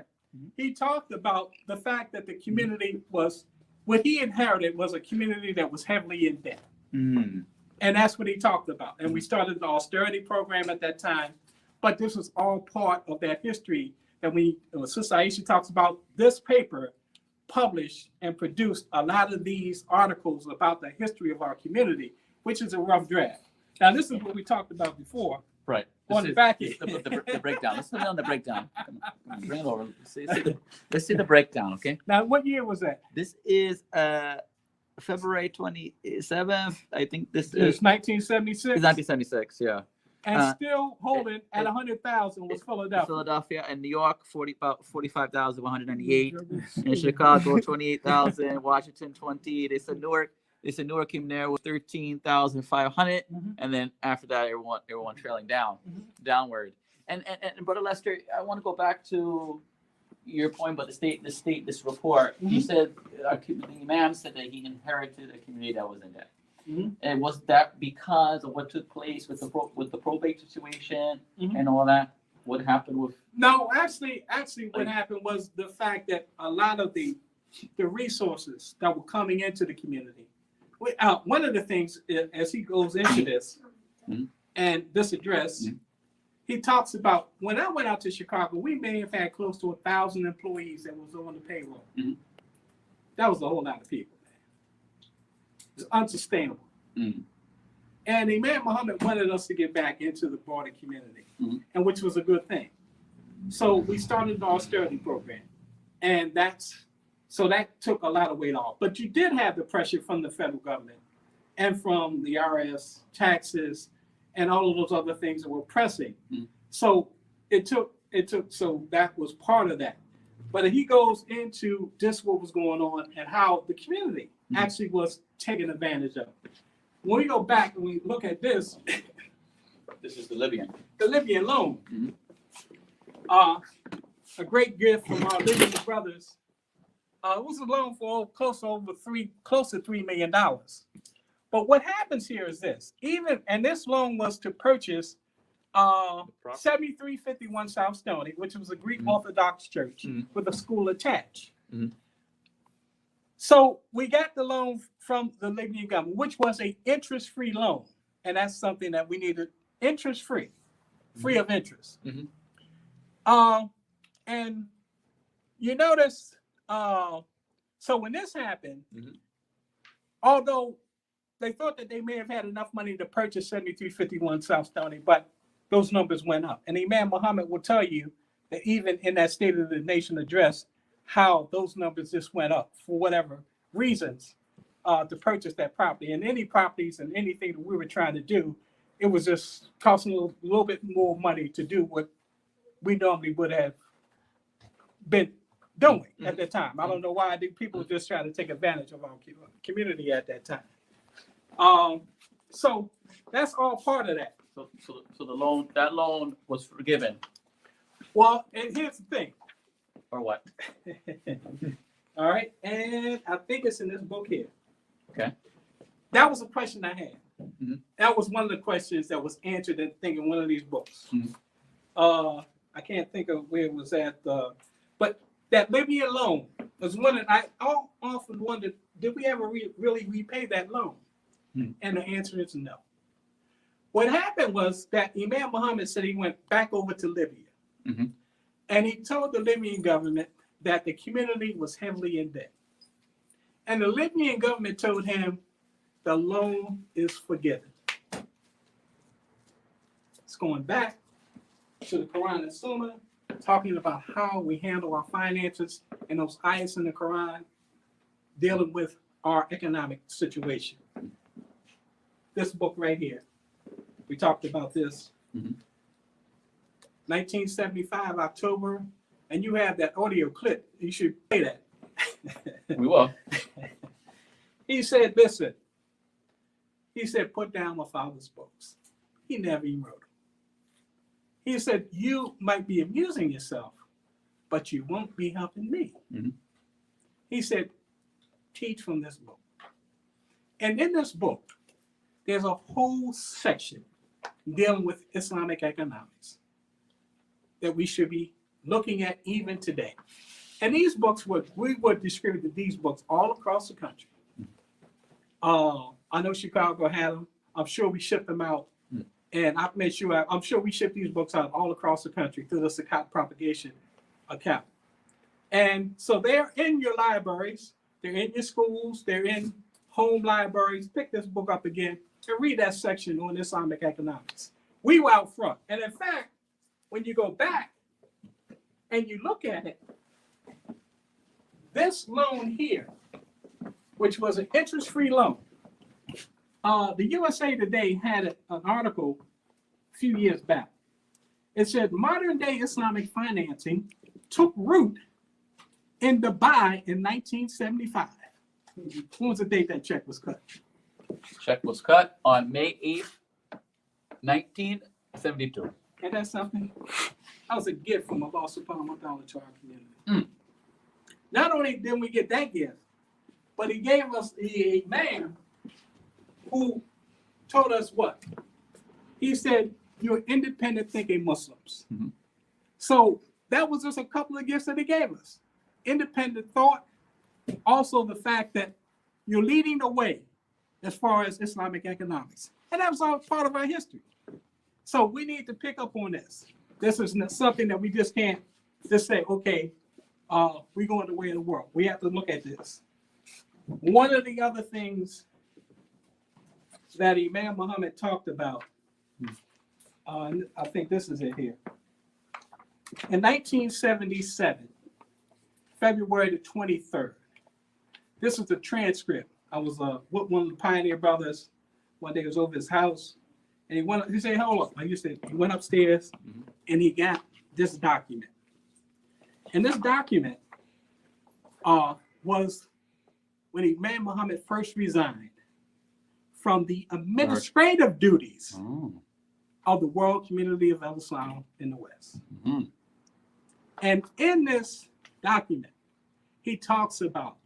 he talked about the fact that the community was, what he inherited was a community that was heavily in debt. And that's what he talked about. And we started the austerity program at that time. But this was all part of that history that Sister Aisha talks about. This paper published and produced a lot of these articles about the history of our community, which is a rough draft. Now, this is what we talked about before. Right. On the back end. The breakdown. Let's put it on the breakdown. Come on, bring it over. Let's see the breakdown, okay? Now, what year was that? This is February 27th. I think this is 1976. It's 1976, yeah. And still holding at 100,000 was Philadelphia. Philadelphia and New York, about 45,198. In Chicago, 28,000. Washington, 20. They said Newark came there with 13,500, and then after that, everyone trailing downward. And Brother Lester, I want to go back to your point about this report. You said the Imam said that he inherited a community that was in debt. And was that because of what took place with the probate situation and all that? What happened with? No, actually, what happened was the fact that a lot of the resources that were coming into the community. One of the things, as he goes into this and this address, he talks about, when I went out to Chicago, we may have had close to 1,000 employees that was on the payroll. That was a whole lot of people. It's unsustainable. And Imam Muhammad wanted us to get back into the broader community, and which was a good thing. So we started the austerity program, and that took a lot of weight off. But you did have the pressure from the federal government and from the IRS, taxes, and all of those other things that were pressing. So so that was part of that. But he goes into just what was going on and how the community actually was taken advantage of. When we go back and we look at this, this is the Libyan loan. A great gift from our Libyan brothers. It was a loan for close to $3 million. But what happens here is this: and this loan was to purchase 7351 South Stony, which was a Greek Orthodox church with a school attached. So we got the loan from the Libyan government, which was an interest-free loan. And that's something that we needed, interest-free, free of interest. And you notice, so when this happened, although they thought that they may have had enough money to purchase 7351 South Stony, but those numbers went up. And Imam Muhammad will tell you that even in that State of the Nation address, how those numbers just went up for whatever reasons to purchase that property. And any properties and anything that we were trying to do, it was just costing a little bit more money to do what we normally would have been doing at that time. I don't know why people just try to take advantage of our community at that time. So that's all part of that. So that loan was forgiven. Well, and here's the thing. Or what? All right, and I think it's in this book here. Okay. That was a question I had. That was one of the questions that was answered in one of these books. I can't think of where it was at, but that Libyan loan was one that I often wondered, did we ever really repay that loan? And the answer is no. What happened was that Imam Muhammad said he went back over to Libya. And he told the Libyan government that the community was heavily in debt. And the Libyan government told him the loan is forgiven. It's going back to the Quran and Sunnah. talking about how we handle our finances and those ayahs in the Quran dealing with our economic situation. This book right here, we talked about this. 1975, October, and you have that audio clip. You should play that. We will. He said, listen, he said, put down my father's books. He never even wrote them. He said, you might be amusing yourself, but you won't be helping me. He said, teach from this book. And in this book, there's a whole section dealing with Islamic economics that we should be looking at even today. And these books, we would distribute these books all across the country. I know Chicago had them. I'm sure we shipped them out. And I've made sure, I'm sure we ship these books out all across the country through the Zakat propagation account. And so they're in your libraries, they're in your schools, they're in home libraries. Pick this book up again and read that section on Islamic economics. We were out front. And in fact, when you go back and you look at it, this loan here, which was an interest-free loan, the USA Today had an article a few years back. It said modern-day Islamic financing took root in Dubai in 1975. When was the date that check was cut? Check was cut on May 8th, 1972. Ain't that something? That was a gift from Allah subhanahu wa ta'ala to our community. Not only did we get that gift, but he gave us a man who told us what? He said, you're independent thinking Muslims. So that was just a couple of gifts that he gave us. Independent thought, also the fact that you're leading the way as far as Islamic economics. And that was all part of our history. So we need to pick up on this. This is something that we just can't just say, okay, we're going the way of the world. We have to look at this. One of the other things that Imam Muhammad talked about, I think this is it here. In 1977, February the 23rd, this is the transcript. I was with one of the Pioneer brothers. One day I was over his house, and he said, hold up. He went upstairs, and he got this document. And this document was when Imam Muhammad first resigned from the administrative duties of the World Community of Islam in the West. And in this document, he talks about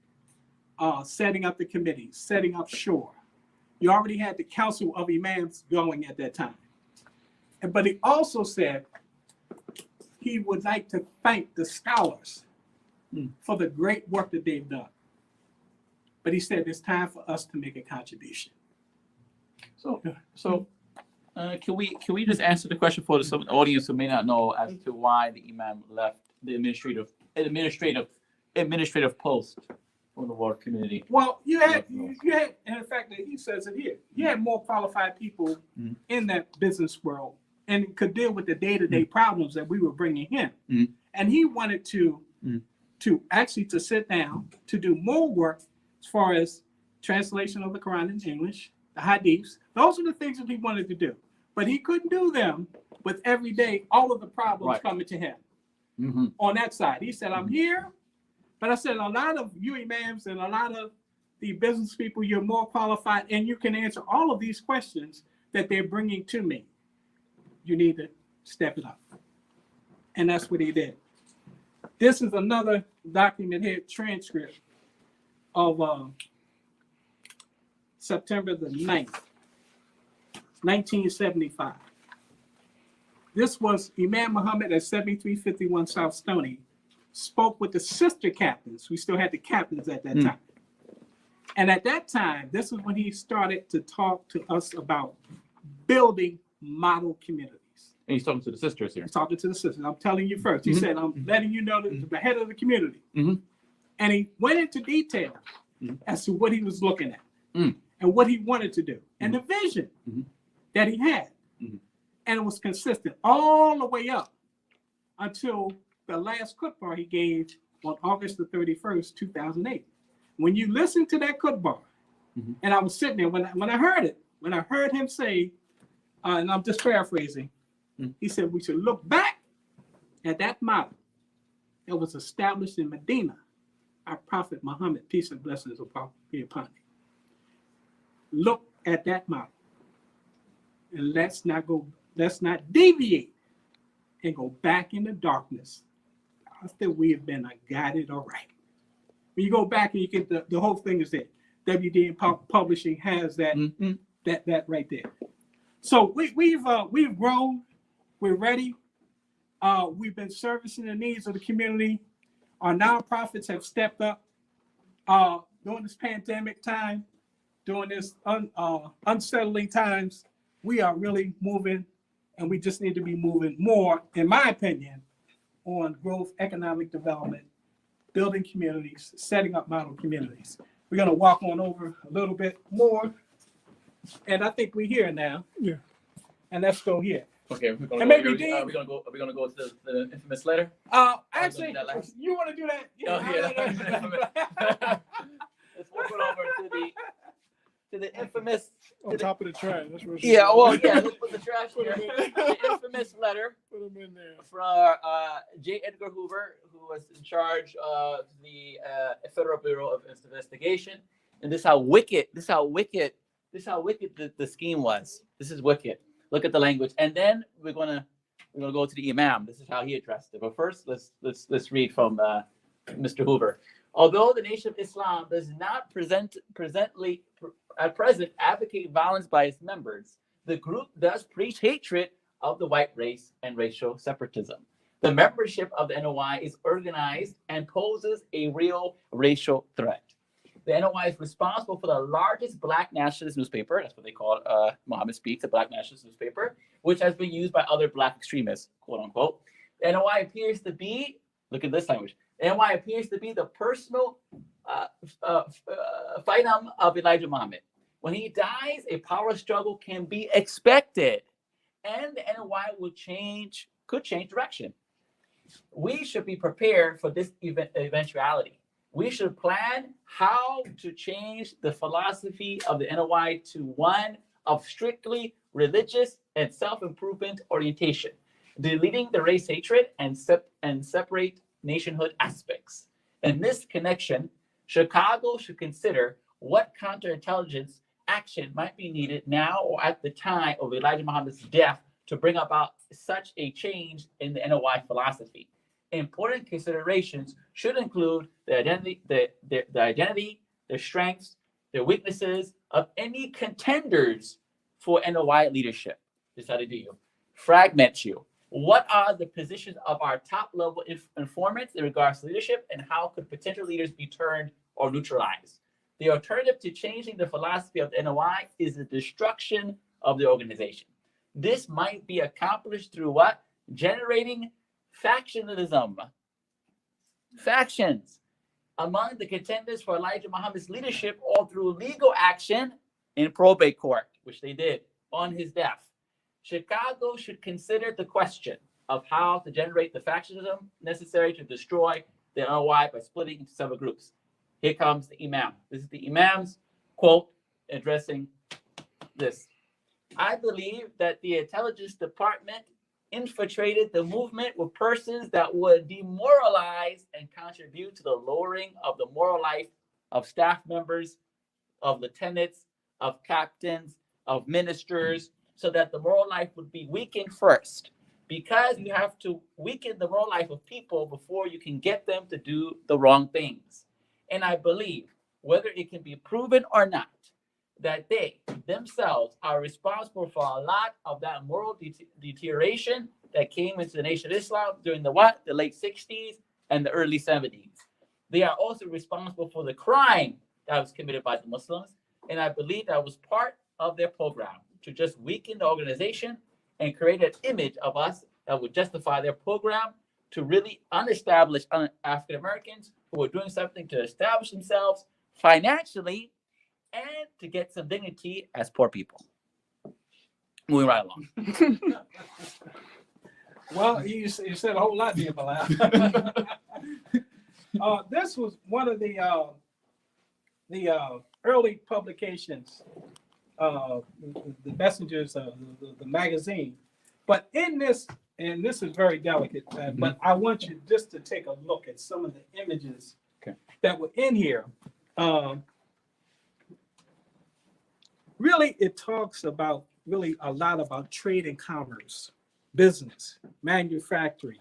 setting up the committee, setting up shore. You already had the Council of Imams going at that time. But he also said he would like to thank the scholars for the great work that they've done. But he said it's time for us to make a contribution. So can we just answer the question for the audience who may not know as to why the Imam left the administrative post from the world community? Well, you had, and in fact, he says it here. You had more qualified people in that business world and could deal with the day-to-day problems that we were bringing in. And he wanted to actually to sit down to do more work as far as translation of the Quran into English, the hadiths. Those are the things that he wanted to do. But he couldn't do them with every day, all of the problems coming to him on that side. He said, I'm here, but I said, a lot of you imams and a lot of the business people, you're more qualified and you can answer all of these questions that they're bringing to me. You need to step it up. And that's what he did. This is another document here, transcript of September the 9th, 1975. This was Imam Muhammad at 7351 South Stony, spoke with the sister captains. We still had the captains at that time. And at that time, this is when he started to talk to us about building model communities. And he's talking to the sisters here. He's talking to the sisters. I'm telling you first. He said, I'm letting you know that the head of the community. And he went into detail as to what he was looking at and what he wanted to do and the vision that he had. And it was consistent all the way up until the last khutbah he gave on August the 31st, 2008. When you listen to that khutbah, and I was sitting there when I heard it, when I heard him say, and I'm just paraphrasing, he said we should look back at that model that was established in Medina, our Prophet Muhammad, peace and blessings be upon him. Look at that model, and let's not deviate and go back into darkness after we have been guided aright. When you go back and you get the whole thing is there. WD Publishing has that that right there. So we've grown. We're ready. We've been servicing the needs of the community. Our nonprofits have stepped up during this pandemic time, during this unsettling times. We are really moving, and we just need to be moving more, in my opinion, on growth, economic development, building communities, setting up model communities. We're going to walk on over a little bit more, and I think we're here now. Yeah. And let's go here. Okay, we're gonna go. Are we gonna go to the infamous letter? Actually, you want to do that? Let's walk on over to the infamous. On top of the trash. That's what let's put the trash here. The infamous letter. Put them in there. From J. Edgar Hoover, who was in charge of the Federal Bureau of Investigation, and this is how wicked the scheme was. This is wicked. Look at the language, and then we're gonna go to the Imam. This is how he addressed it. But first, let's read from Mr. Hoover. Although the Nation of Islam does not at present advocate violence by its members, the group does preach hatred of the white race and racial separatism. The membership of the NOI is organized and poses a real racial threat. The NOI is responsible for the largest black nationalist newspaper. That's what they call it. Muhammad Speaks, a black nationalist newspaper, which has been used by other black extremists, quote unquote. The NOI appears to be, look at this language, the NOI appears to be the personal fightum of Elijah Muhammad. When he dies, a power struggle can be expected, and the NOI could change direction. We should be prepared for this eventuality. We should plan how to change the philosophy of the NOI to one of strictly religious and self-improvement orientation, deleting the race hatred and separate nationhood aspects. In this connection, Chicago should consider what counterintelligence action might be needed now or at the time of Elijah Muhammad's death to bring about such a change in the NOI philosophy. Important considerations should include the identity, the strengths, the weaknesses of any contenders for NOI leadership. This is how they do you. Fragment you. What are the positions of our top-level informants in regards to leadership, and how could potential leaders be turned or neutralized? The alternative to changing the philosophy of the NOI is the destruction of the organization. This might be accomplished through what? Generating factionalism. Factions among the contenders for Elijah Muhammad's leadership, or through legal action in probate court, which they did on his death. Chicago should consider the question of how to generate the factionalism necessary to destroy the NOI by splitting into several groups. Here comes the Imam. This is the Imam's quote addressing this. I believe that the intelligence department infiltrated the movement with persons that would demoralize and contribute to the lowering of the moral life of staff members, of lieutenants, of captains, of ministers, so that the moral life would be weakened first. Because you have to weaken the moral life of people before you can get them to do the wrong things. And I believe, whether it can be proven or not, that they themselves are responsible for a lot of that moral deterioration that came into the Nation of Islam during the late 60s and the early 70s. They are also responsible for the crime that was committed by the Muslims, and I believe that was part of their program, to just weaken the organization and create an image of us that would justify their program to really unestablish African Americans who were doing something to establish themselves financially and to get some dignity as poor people. Moving right along. Well, you said a whole lot there, Bilal. This was one of the early publications, the messengers of the magazine. But in this, and this is very delicate, but I want you just to take a look at some of the images that were in here. Really, it talks about really a lot about trade and commerce, business, manufacturing,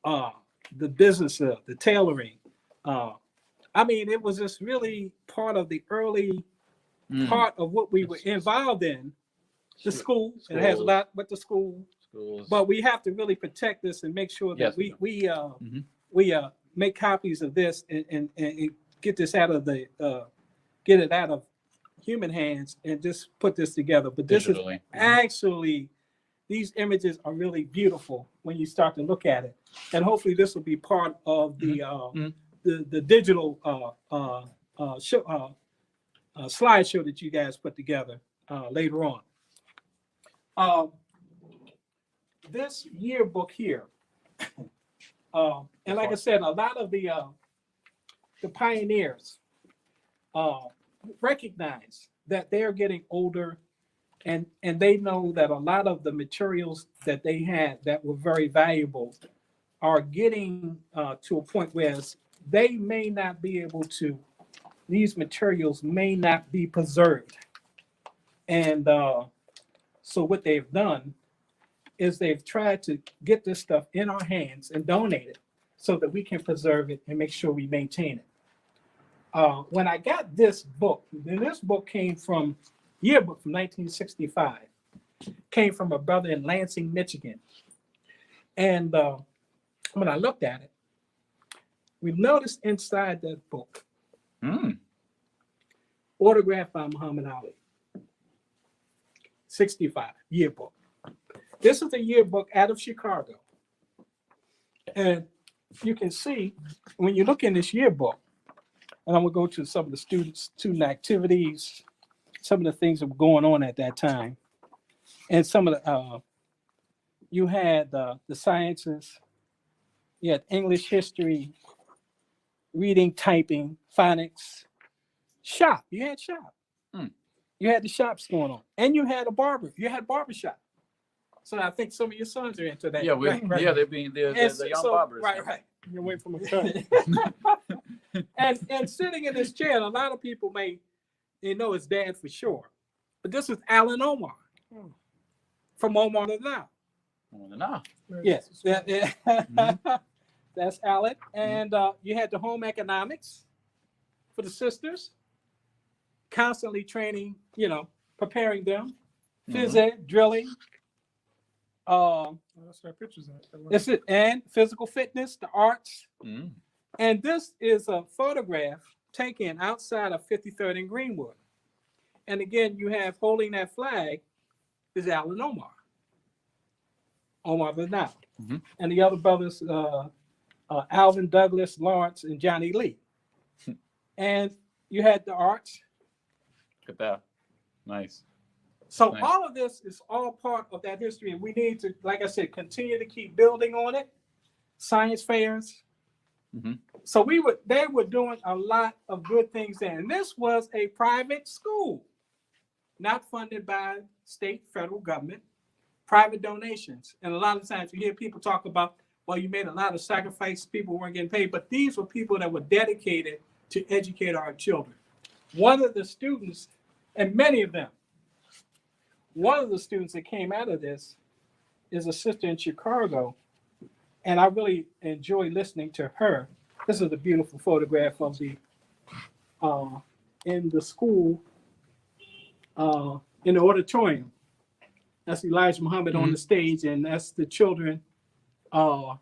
the business of the tailoring. I mean, it was just really part of the early part of what we were involved in. The school, it has a lot with the schools, but we have to really protect this and make sure that we make copies of this and get this out of the get it out of human hands and just put this together. But this is actually, these images are really beautiful when you start to look at it, and hopefully this will be part of the digital slideshow that you guys put together later on. This yearbook here, and like I said, a lot of the pioneers recognize that they're getting older, and they know that a lot of the materials that they had that were very valuable are getting to a point where they may not be able to, these materials may not be preserved. And so what they've done is they've tried to get this stuff in our hands and donate it so that we can preserve it and make sure we maintain it. When I got this book, and this book came from, yearbook from 1965, came from a brother in Lansing, Michigan. And when I looked at it, we noticed inside that book, autographed by Muhammad Ali, 65, yearbook. This is a yearbook out of Chicago. And you can see, when you look in this yearbook, and I'm gonna go to some of the student activities, some of the things that were going on at that time. And some of the, you had the sciences, you had English, history, reading, typing, phonics, shop, you had shop. You had the shops going on. And you had a barber, you had barbershop. So I think some of your sons are into that. Yeah, right. Yeah, they're the young barbers. Right. You're away from a cut. and sitting in this chair, a lot of people they know his dad for sure. But this is Alan Omar from Omar the Now. Yes, that's Alan. And you had the home economics for the sisters, constantly training, preparing them, phys ed, drilling. That's our pictures. That's it, and physical fitness, the arts. And this is a photograph taken outside of 53rd and Greenwood. And again, you have holding that flag is Alan Omar. Omar the Now. And the other brothers, Alvin, Douglas, Lawrence, and Johnny Lee. And you had the arts. Look at that. Nice. So all of this is all part of that history. And we need to, like I said, continue to keep building on it. Science fairs. So they were doing a lot of good things there. And this was a private school, not funded by state, federal government, private donations. And a lot of times you hear people talk about, well, you made a lot of sacrifice, people weren't getting paid, but these were people that were dedicated to educate our children. One of the students, and many of them, one of the students that came out of this is a sister in Chicago, and I really enjoy listening to her. This is a beautiful photograph of the in the school, in the auditorium. That's Elijah Muhammad on the stage, and that's the children. But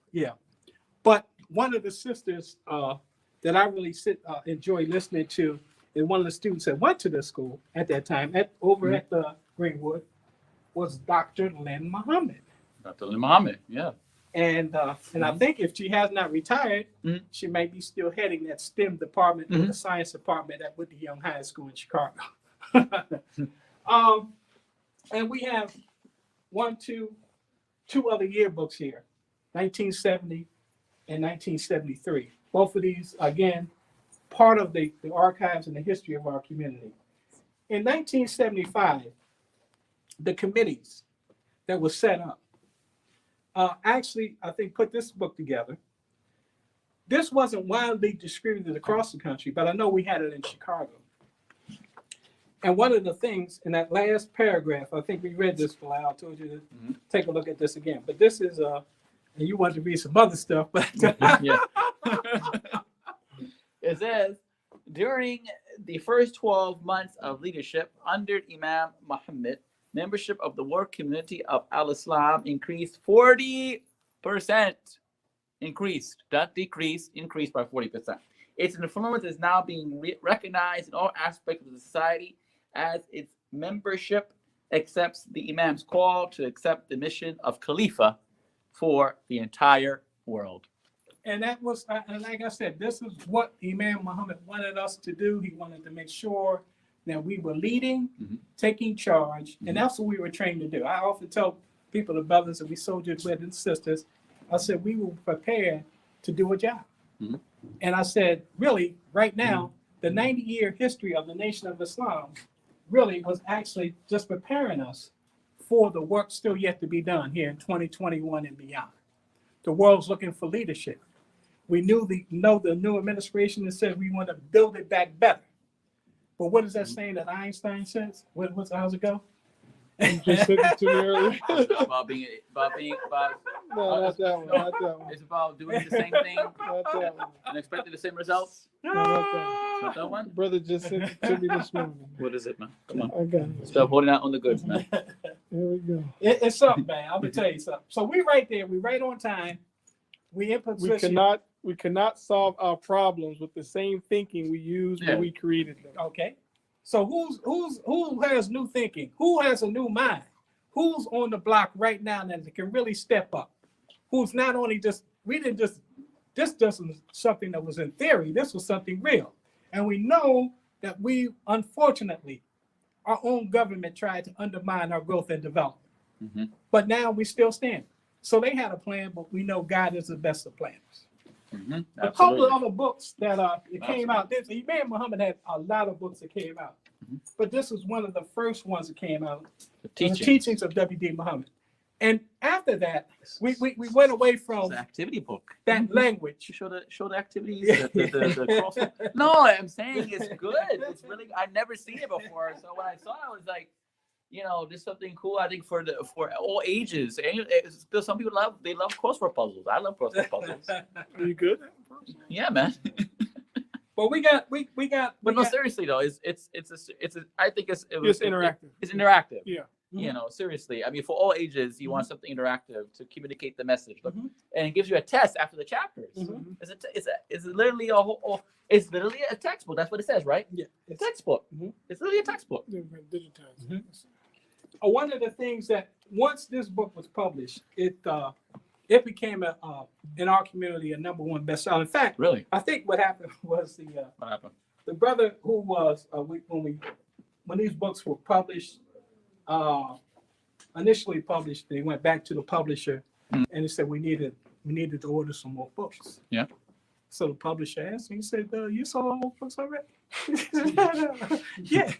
one of the sisters that I really enjoy listening to is one of the students that went to the school at that time, over at the Greenwood, was Dr. Lynn Muhammad. Dr. Lynn Muhammad, yeah. And I think if she has not retired, she may be still heading that STEM department or the science department at Whitney Young High School in Chicago. And we have two other yearbooks here. 1970 and 1973. Both of these, again, part of the archives and the history of our community. In 1975, the committees that were set up actually, I think, put this book together. This wasn't widely distributed across the country, but I know we had it in Chicago. And one of the things in that last paragraph, I think we read this, Bilal, I told you to take a look at this again. But this is, and you wanted to read some other stuff, but yeah. It says, during the first 12 months of leadership under Imam Muhammad, membership of the work community of Al-Islam increased 40%. Increased, not decreased, increased by 40%. Its influence is now being recognized in all aspects of the society as its membership accepts the Imam's call to accept the mission of Khalifa for the entire world. And that was, and like I said, this is what Imam Muhammad wanted us to do. He wanted to make sure that we were leading, taking charge, and that's what we were trained to do. I often tell people, the brothers that we soldiers with and sisters, I said, we were prepared to do a job. And I said, really, right now, the 90-year history of the Nation of Islam really was actually just preparing us for the work still yet to be done here in 2021 and beyond. The world's looking for leadership. We know the new administration that said we want to build it back better. But what is that saying that Einstein says? How's it go? You just said it to me earlier. about No, not that one. Not that one. It's about doing the same thing Not that one. and expecting the same results. No, not that one. Not that one? Brother just sent it to me this morning. What is it, man? Come on. I got it. Stop holding out on the goods, man. Here we go. It's something, man. I'm gonna tell you something. So we right there. We right on time. We in position. We cannot solve our problems with the same thinking we used when we created them. Okay. So who has new thinking? Who has a new mind? Who's on the block right now that can really step up? Who's not only this wasn't something that was in theory, this was something real. And we know that we, unfortunately, our own government tried to undermine our growth and development. But now we still stand. So they had a plan, but we know God is the best of planners. A couple of other books that came out. Imam Muhammad had a lot of books that came out, but this was one of the first ones that came out. The teachings of W.D. Muhammad. And after that, we went away from the activity book. That language. You show the activities. The cross. No, I'm saying it's good. It's really, I've never seen it before. So when I saw it, I was like, you know, there's something cool. I think for all ages. And still, some people love crossword puzzles. I love crossword puzzles. Are you good? Yeah, man. But we got. But no, seriously though, I think it's interactive. It's interactive. Yeah. You know, seriously. I mean, for all ages, you want something interactive to communicate the message. But, and it gives you a test after the chapters. It's literally it's literally a textbook. That's what it says, right? Yeah. It's a textbook. It's literally a textbook. Digitized. One of the things that once this book was published, it became in our community a #1 bestseller. In fact, really, I think what happened was what happened? The brother who was when these books were published, initially published, they went back to the publisher and they said we needed to order some more books. Yeah. So the publisher asked me, he said, "You saw all those books already?" Yeah.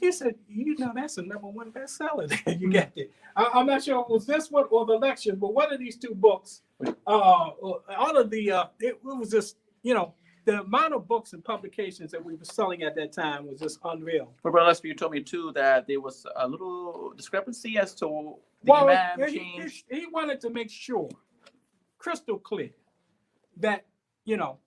He said, "You know, that's a #1 bestseller that you got there." I'm not sure if it was this one or the lecture, but one of these two books, all of the, it was just, you know, the amount of books and publications that we were selling at that time was just unreal. But Brother Leslie, you told me too that there was a little discrepancy as to the Imam change. He wanted to make sure, crystal clear, that, you know,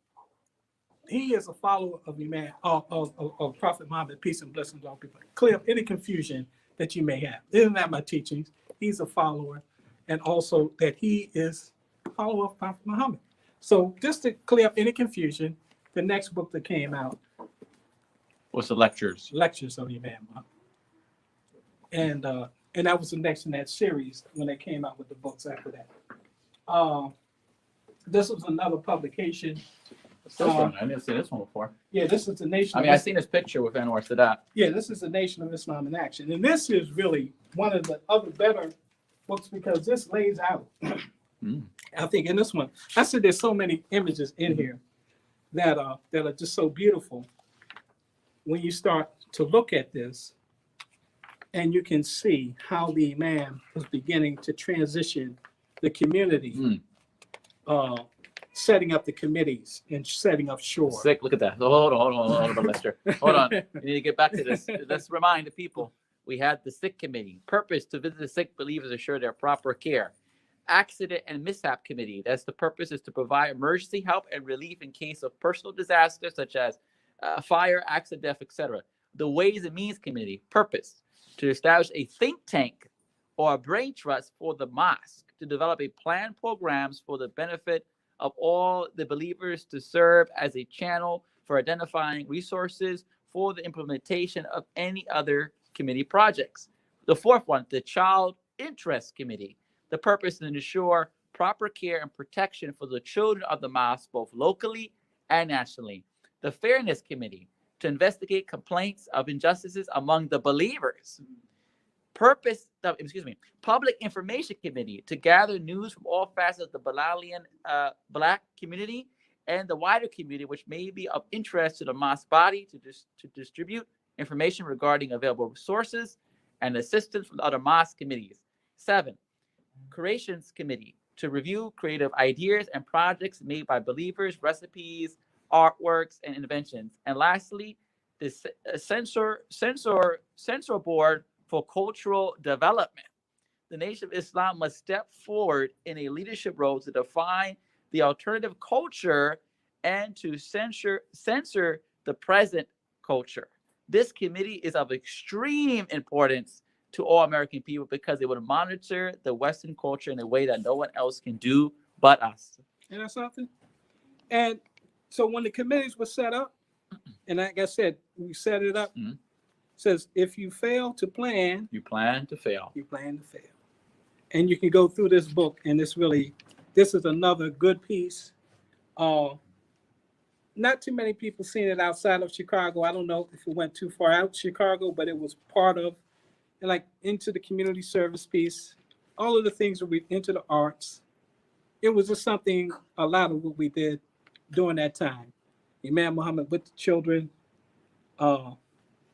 he is a follower of Imam, of Prophet Muhammad, peace and blessings on all people. Clear up any confusion that you may have. Isn't that my teachings? He's a follower, and also that he is a follower of Prophet Muhammad. So just to clear up any confusion, the next book that came out was the lectures. Lectures of Imam Muhammad. And that was the next in that series when they came out with the books after that. This was another publication. I didn't see this one before. Yeah, this is the Nation. I mean, I've seen this picture with Anwar Sadat. Yeah, this is the Nation of Islam in Action. And this is really one of the other better books because this lays out I think in this one, I said there's so many images in here that are just so beautiful when you start to look at this, and you can see how the imam was beginning to transition the community, setting up the committees and setting up shore. Sick. Look at that. Hold on, Lester. Hold on. We need to get back to this. Let's remind the people. We had the sick committee. Purpose: to visit the sick believers, assure their proper care. Accident and mishap committee. That's the purpose, is to provide emergency help and relief in case of personal disasters such as fire, accident, death, etc. The ways and means committee. Purpose: to establish a think tank or a brain trust for the mosque to develop a planned programs for the benefit of all the believers, to serve as a channel for identifying resources for the implementation of any other committee projects. The fourth one, the child interest committee. The purpose is to ensure proper care and protection for the children of the mosque, both locally and nationally. The fairness committee, to investigate complaints of injustices among the believers. Public information committee, to gather news from all facets of the Bilalian Black community and the wider community, which may be of interest to the mosque body, to distribute information regarding available resources and assistance from other mosque committees. 7, Creations Committee, to review creative ideas and projects made by believers, recipes, artworks, and inventions. And lastly, the censor board for cultural development. The Nation of Islam must step forward in a leadership role to define the alternative culture and to censor the present culture. This committee is of extreme importance to all American people because it would monitor the Western culture in a way that no one else can do but us. And that's something. And so when the committees were set up, and like I said, we set it up, says if you fail to plan, you plan to fail. You plan to fail. And you can go through this book, and this is another good piece. Not too many people seen it outside of Chicago. I don't know if it went too far out Chicago, but it was part of, and like into the community service piece, all of the things that we into the arts. It was just something, a lot of what we did during that time. Imam Muhammad with the children, a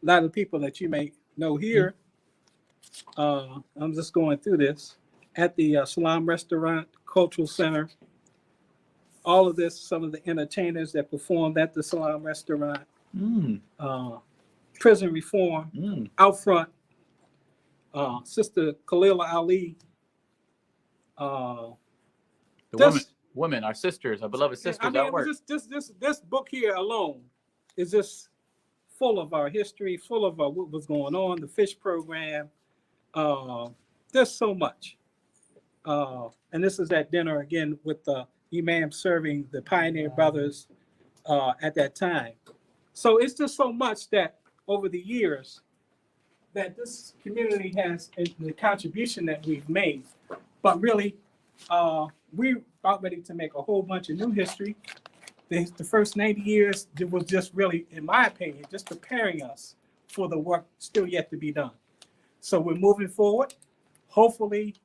lot of people that you may know here. I'm just going through this at the Salam Restaurant Cultural Center. All of this, some of the entertainers that performed at the Salam Restaurant, prison reform, out front, Sister Khalila Ali. Women, our sisters, our beloved sisters. I mean, this book here alone is just full of our history, full of what was going on, the fish program. There's so much. And this is at dinner again with the Imam serving the Pioneer Brothers at that time. So it's just so much that over the years that this community has, and the contribution that we've made. But really, we're about ready to make a whole bunch of new history. The first 90 years, it was just really, in my opinion, just preparing us for the work still yet to be done. So we're moving forward. Hopefully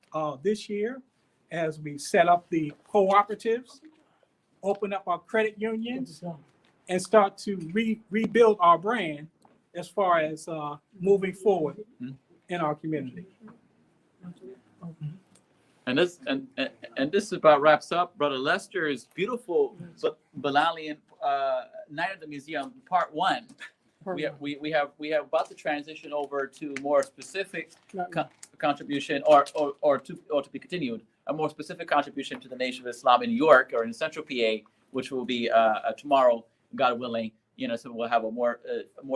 this year, as we set up the cooperatives, open up our credit unions, and start to rebuild our brand as far as moving forward in our community. And this about wraps up Brother Lester's beautiful Bilalian Night at the Museum Part 1. We have about to transition over to more specific contribution or to be continued, a more specific contribution to the Nation of Islam in New York or in Central PA, which will be tomorrow, God willing. You know, so we'll have a more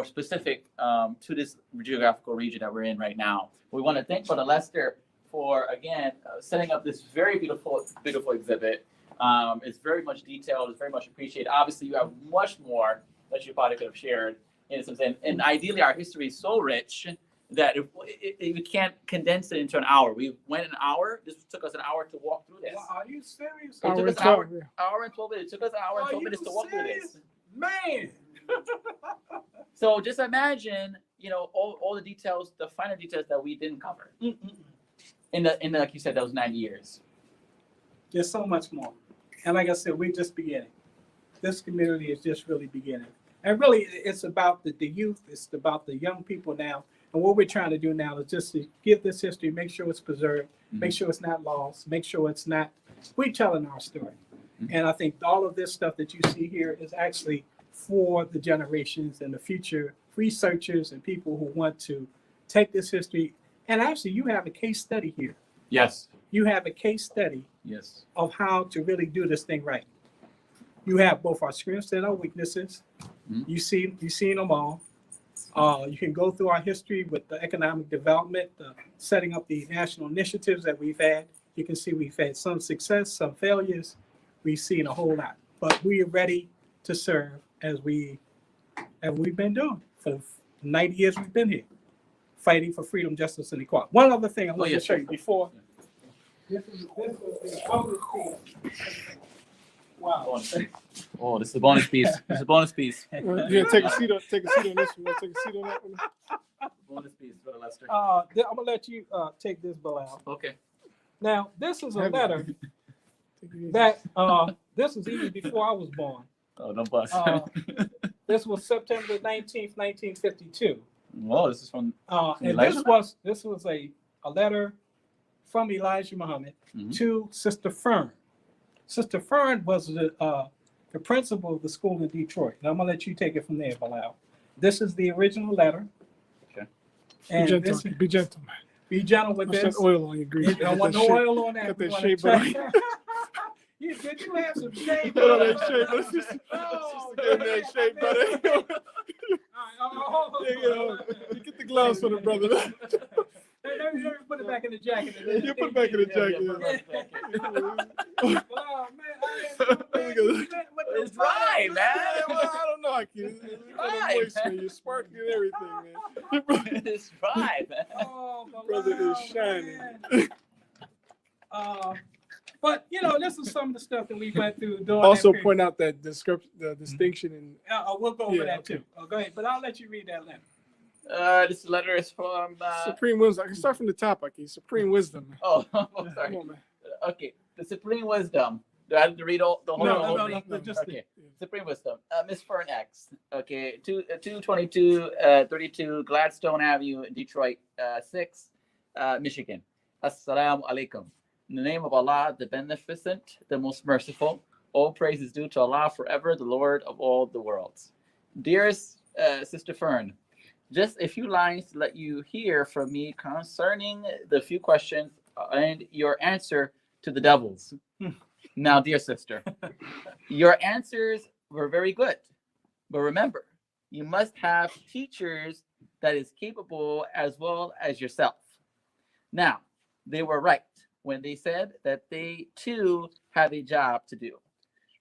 specific to this geographical region that we're in right now. We want to thank Brother Lester for again setting up this very beautiful exhibit. It's very much detailed. It's very much appreciated. Obviously, you have much more that you probably could have shared. And ideally, our history is so rich that if we can't condense it into an hour. We went an hour. This took us an hour to walk through this. Well, are you serious? It took us an hour and 12 minutes. It took us an hour and 12 minutes to walk through this. Man. So just imagine, all the details, the finer details that we didn't cover. In the like you said, those 90 years. There's so much more. And like I said, we're just beginning. This community is just really beginning. And really, it's about the youth. It's about the young people now. And what we're trying to do now is just to give this history, make sure it's preserved, make sure it's not lost, make sure it's not, we're telling our story. And I think all of this stuff that you see here is actually for the generations and the future researchers and people who want to take this history. And actually, you have a case study here. Yes. You have a case study Yes. of how to really do this thing right. You have both our strengths and our weaknesses. You've seen them all. You can go through our history with the economic development, setting up the national initiatives that we've had. You can see we've had some success, some failures. We've seen a whole lot, but we are ready to serve as we've been doing for the 90 years we've been here, fighting for freedom, justice, and equality. One other thing I want to show you before. This was the bonus piece. Wow. Oh, this is a bonus piece. This is a bonus piece. Yeah, take a seat on this one. Take a seat on that one. Bonus piece for Lester. I'm gonna let you take this, Bilal. Okay. Now, this is a letter that this was even before I was born. Oh, don't bust. This was September 19th, 1952. Whoa, this is from And Elijah? this was a letter from Elijah Muhammad to Sister Fern. Sister Fern was the principal of the school in Detroit. Now I'm gonna let you take it from there, Bilal. This is the original letter. Okay. And Be gentle, man. be gentle with What's this. that oil on your grease? You don't want no oil on that. Got We that wanna shea check- butter. You have some shea Put on butter. that shea butter. Give me that shea butter. You get the gloves for the brother. Let me put it back in the jacket. You put it back in the jacket. Oh, man, It's dry, man. I don't know. I can't. You're sparkling and everything, man. It's dry, man. Oh, Brother is shining. But this is some of the stuff that we went through during Also, that point out that the distinction in. we'll go over Yeah, that okay. too. Go ahead, but I'll let you read that letter. This letter is from. Supreme wisdom. I can start from the top. I can. Supreme wisdom. Oh, Come sorry. on, man. Okay, the Supreme Wisdom. Do I have to read all the whole No, thing? just Okay. Supreme Wisdom. Miss Fern X. Okay, 222 32 Gladstone Avenue, Detroit 6, Michigan. Assalamu alaikum. In the name of Allah, the Beneficent, the Most Merciful, all praise is due to Allah forever, the Lord of all the worlds. Dearest Sister Fern, just a few lines to let you hear from me concerning the few questions and your answer to the devils. Now, dear sister, your answers were very good. But remember, you must have teachers that is capable as well as yourself. Now, they were right when they said that they too have a job to do.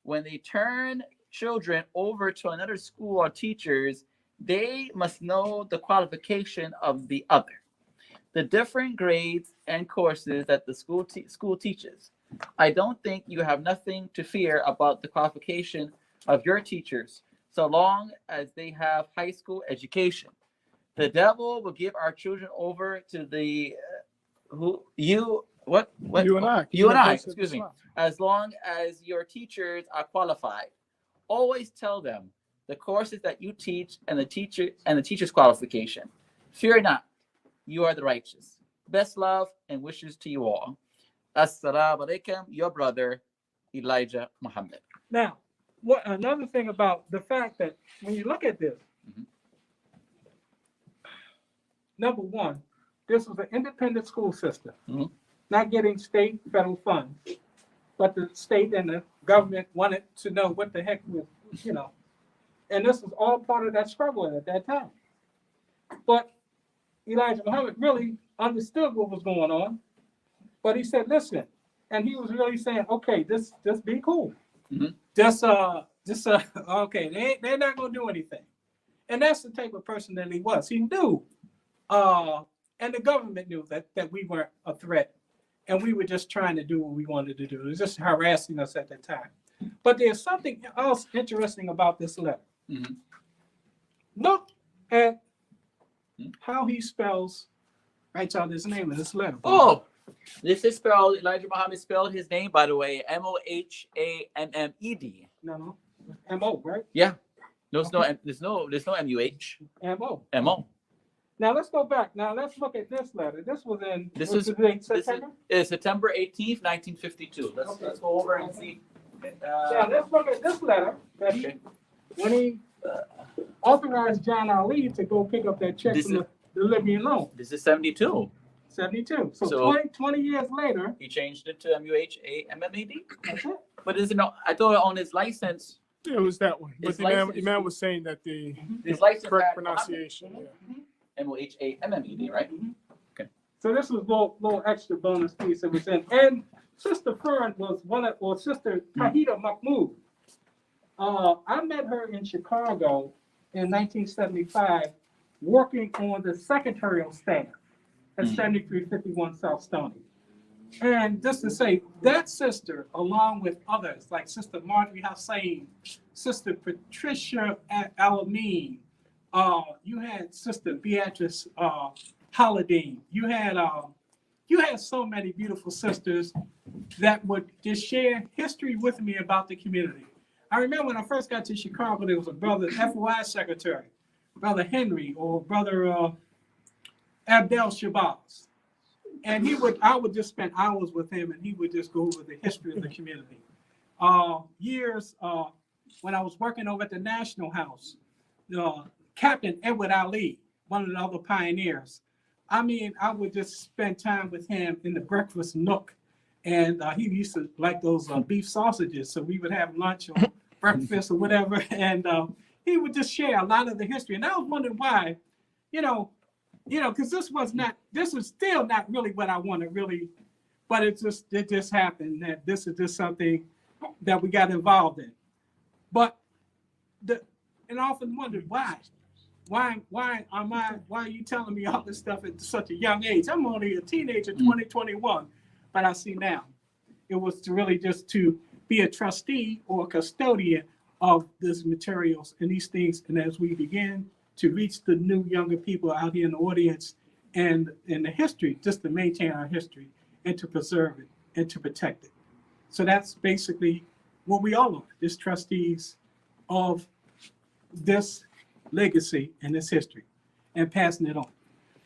When they turn children over to another school or teachers, they must know the qualification of the other, the different grades and courses that the school teaches. I don't think you have nothing to fear about the qualification of your teachers, so long as they have high school education. The devil will give our children over to the you and I, excuse me, as long as your teachers are qualified. Always tell them the courses that you teach and the teacher's qualification. Fear not, you are the righteous. Best love and wishes to you all. Assalamu alaikum, your brother, Elijah Muhammad. Now, another thing about the fact that when you look at this, number one, this was an independent school system, not getting state, federal funds, but the state and the government wanted to know what the heck was, and this was all part of that struggle at that time. But Elijah Muhammad really understood what was going on, but he said, listen, and he was really saying, okay, just be cool. Okay, they're not gonna do anything. And that's the type of person that he was. He knew, and the government knew that we weren't a threat, and we were just trying to do what we wanted to do. It was just harassing us at that time. But there's something else interesting about this letter. Look at how he writes out his name in this letter. Oh, This is spelled, Elijah Muhammad spelled his name, by the way, Mohammed. No. M-O, right? Yeah. There's no M-U-H. M-O. M-O. Now let's go back. Now let's look at this letter. This was in September? September 18th, 1952. Let's go over and see. Yeah, let's look at this letter that when he authorized John Ali to go pick up that check from the Libyan loan. This is 72. 72. So 20 years later. He changed it to M-U-H-A-M-M-A-D? That's it. But is it no? I thought on his license. Yeah, it was that one. But the man was saying that the correct pronunciation. Yeah. M-O-H-A-M-M-E-D, right? Okay. So this was a little extra bonus piece it was in. And Sister Fern was Sister Tahita Mahmoud. I met her in Chicago in 1975, working on the secretarial staff at 7351 South Stony. And just to say, that sister, along with others like Sister Marjorie Hussein, Sister Patricia Alameen, you had Sister Beatrice Holliday, you had so many beautiful sisters that would just share history with me about the community. I remember when I first got to Chicago, there was a brother, FOI secretary, Brother Henry, or Brother Abdel Shabazz. And I would just spend hours with him, and he would just go over the history of the community. When I was working over at the National House, Captain Edward Ali, one of the other pioneers, I would just spend time with him in the breakfast nook. And he used to like those beef sausages, so we would have lunch or breakfast or whatever. And he would just share a lot of the history. And I was wondering why, because this is still not really what I want to really, but it just happened that this is just something that we got involved in. But and I often wondered why are you telling me all this stuff at such a young age? I'm only a teenager, 2021, but I see now it was to be a trustee or a custodian of these materials and these things. And as we begin to reach the new younger people out here in the audience and in the history, just to maintain our history and to preserve it and to protect it. So that's basically what we all are, just trustees of this legacy and this history and passing it on.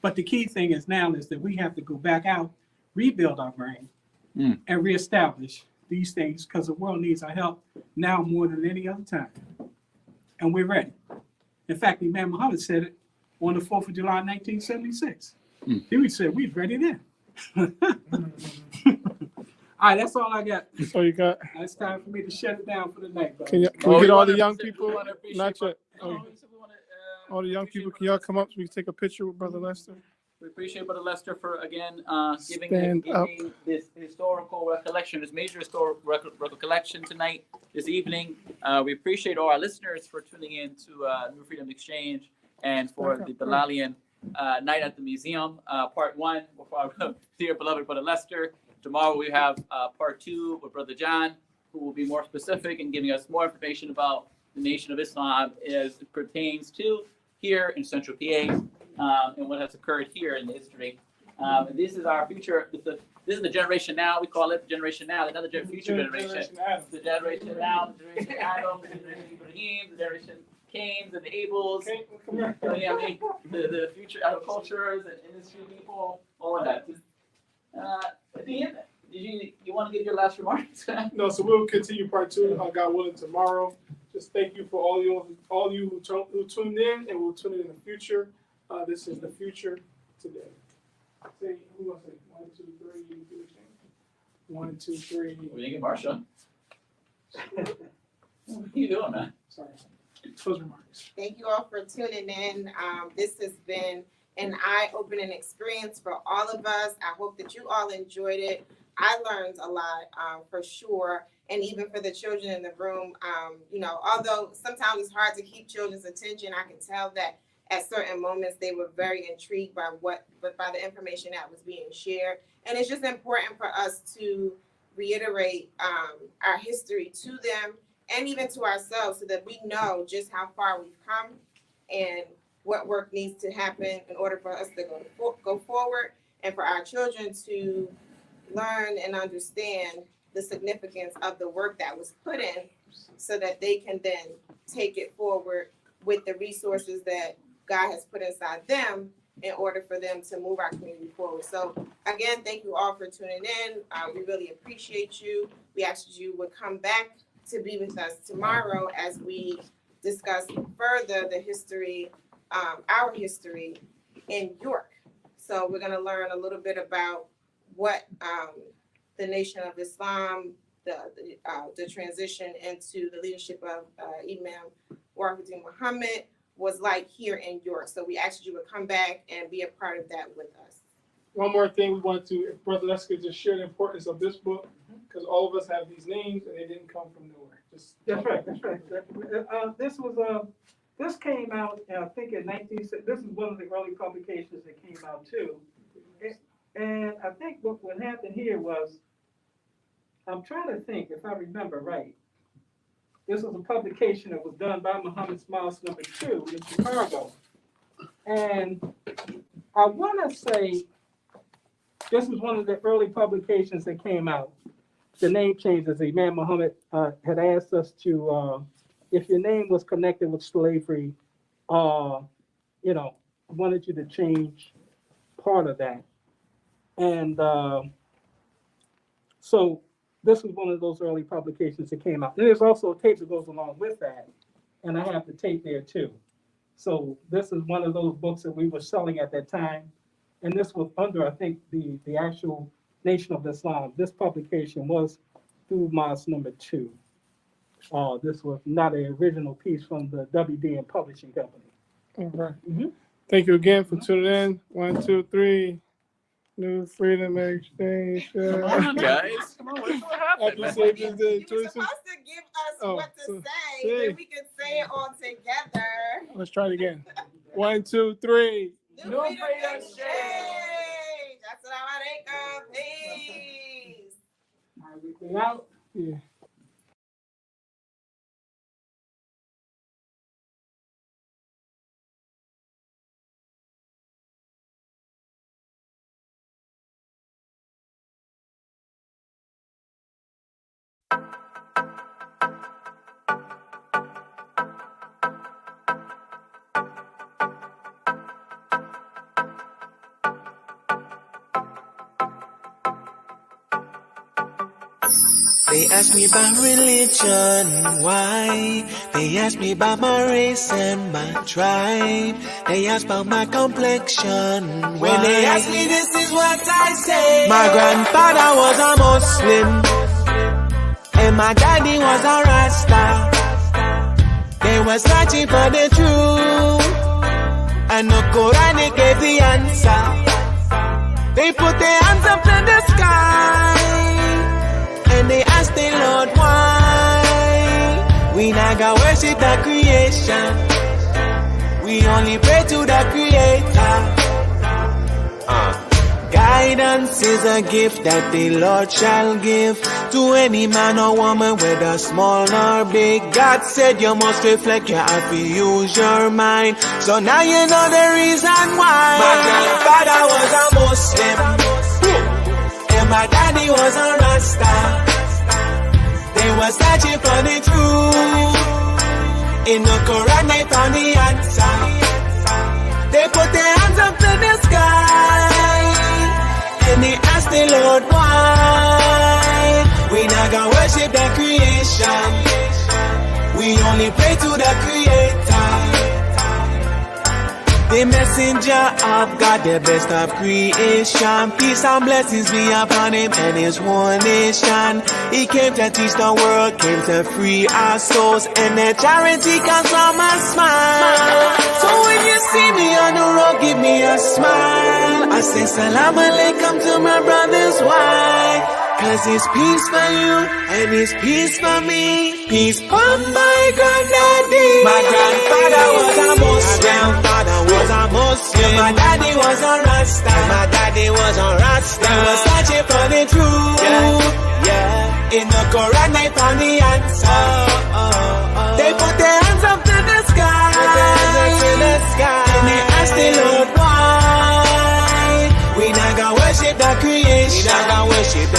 But the key thing is now is that we have to go back out, rebuild our brain and reestablish these things because the world needs our help now more than any other time. And we're ready. In fact, Imam Muhammad said it on the 4th of July, 1976. He would say, we're ready then. All right, that's all I got. That's all you got? It's time for me to shut it down for the night, brother. Can we get all the young people? Not yet. All the young people, can y'all come up so we can take a picture with Brother Lester? We appreciate Brother Lester for, again, giving this historical recollection, this major historical recollection tonight, this evening. We appreciate all our listeners for tuning in to New Freedom Exchange and for the Bilalian Night at the Museum, part 1, before our dear beloved Brother Lester. Tomorrow we have part 2 with Brother John, who will be more specific and giving us more information about the Nation of Islam as it pertains to here in Central PA and what has occurred here in the history. And this is our future. This is the generation now. We call it Generation Now. Another future generation. The generation now, the generation Adam, the generation Ibrahim, the generation Cain's and the Abels. The future agricultures and industry people, all of that. At the end, you want to give your last remarks? No, so we'll continue part 2, God willing, tomorrow. Just thank you for all you who tuned in and will tune in the future. This is the future today. Say, who wants to say 1, 2, 3? 1, 2, 3. We didn't get Marsha. What are you doing, man? Sorry. Close remarks. Thank you all for tuning in. This has been an eye-opening experience for all of us. I hope that you all enjoyed it. I learned a lot for sure. And even for the children in the room, although sometimes it's hard to keep children's attention, I can tell that at certain moments they were very intrigued by the information that was being shared. And it's just important for us to reiterate our history to them and even to ourselves so that we know just how far we've come and what work needs to happen in order for us to go forward and for our children to learn and understand the significance of the work that was put in so that they can then take it forward with the resources that God has put inside them in order for them to move our community forward. So again, thank you all for tuning in. We really appreciate you. We ask that you would come back to be with us tomorrow as we discuss further the history, our history in York. So we're going to learn a little bit about what the Nation of Islam, the transition into the leadership of Imam Wahiduddin Muhammad was like here in York. So we asked you to come back and be a part of that with us. One more thing we want to, if Brother Les could just share the importance of this book, because all of us have these names and they didn't come from nowhere. That's right. This came out, I think in 1960. This is one of the early publications that came out too. And I think what happened here was, I'm trying to think if I remember right. This was a publication that was done by Muhammad's Mosque number 2 in Chicago. And I want to say this was one of the early publications that came out. The name changes. Imam Muhammad had asked us to, if your name was connected with slavery, wanted you to change part of that. And so this was one of those early publications that came out. And there's also a tape that goes along with that. And I have the tape there too. So this is one of those books that we were selling at that time. And this was under, I think, the actual Nation of Islam. This publication was through Mosque number 2. This was not an original piece from the WD and Publishing Company. All right. Thank you again for tuning in. 1, 2, 3. New Freedom Exchange. Come on, guys. Come on, what happened? You were supposed to give us what to say, then we could say it all together. Let's try it again. 1, 2, 3. New Freedom Exchange. Assalamu alaikum. Peace. We out. Yeah. They ask me about religion, why? They ask me about my race and my tribe. They ask about my complexion, why? When they ask me, this is what I say. My grandfather was a Muslim, and my daddy was a Rasta. They were searching for the truth, and the Quran they gave the answer. They put their hands up to the sky, and they ask the Lord why. We not gonna worship the creation, we only pray to the Creator. Guidance is a gift that the Lord shall give to any man or woman, whether small or big. God said you must reflect, you have to use your mind. So now you know the reason why. My grandfather was a Muslim, and my daddy was a Rasta. They were searching for the truth. In the Quran they found the answer. They put their hands up to the sky, and they asked the Lord why. We not gonna worship the creation, we only pray to the Creator. The messenger of God, the best of creation. Peace and blessings be upon him and his one nation. He came to teach the world, came to free our souls, and the charity comes from a smile. So when you see me on the road, give me a smile. I say salam alaikum to my brothers, why? Cause it's peace for you and it's peace for me. Peace from my granddaddy. My grandfather was a Muslim. My daddy was a Rasta. My daddy was a Rasta. They were searching for the truth. Yeah. In the Quran they found the answer. They put their hands up to the sky. And they asked the Lord why. We not gonna worship the creation, we not gonna worship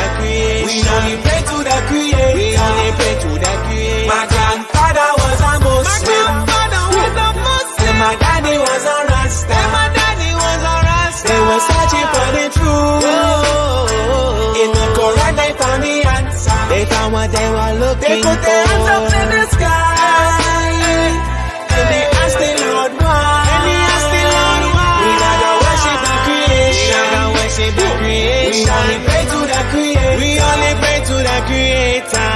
We only pray to the Creator. We only pray to the Creator. My grandfather was a Muslim. And my daddy was a Rasta. They were searching for the truth. In the Quran they found the answer. They found what they were looking for. They put their hands up in the sky. And they asked the Lord why. We gotta worship the creation. We only pray to the Creator. We only pray to the Creator.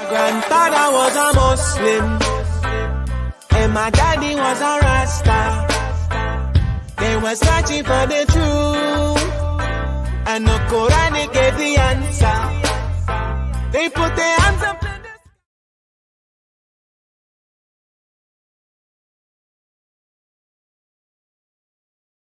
Grandfather was a Muslim, and my daddy was a Rasta. They were searching for the truth, and the Quran gave the answer. They put their hands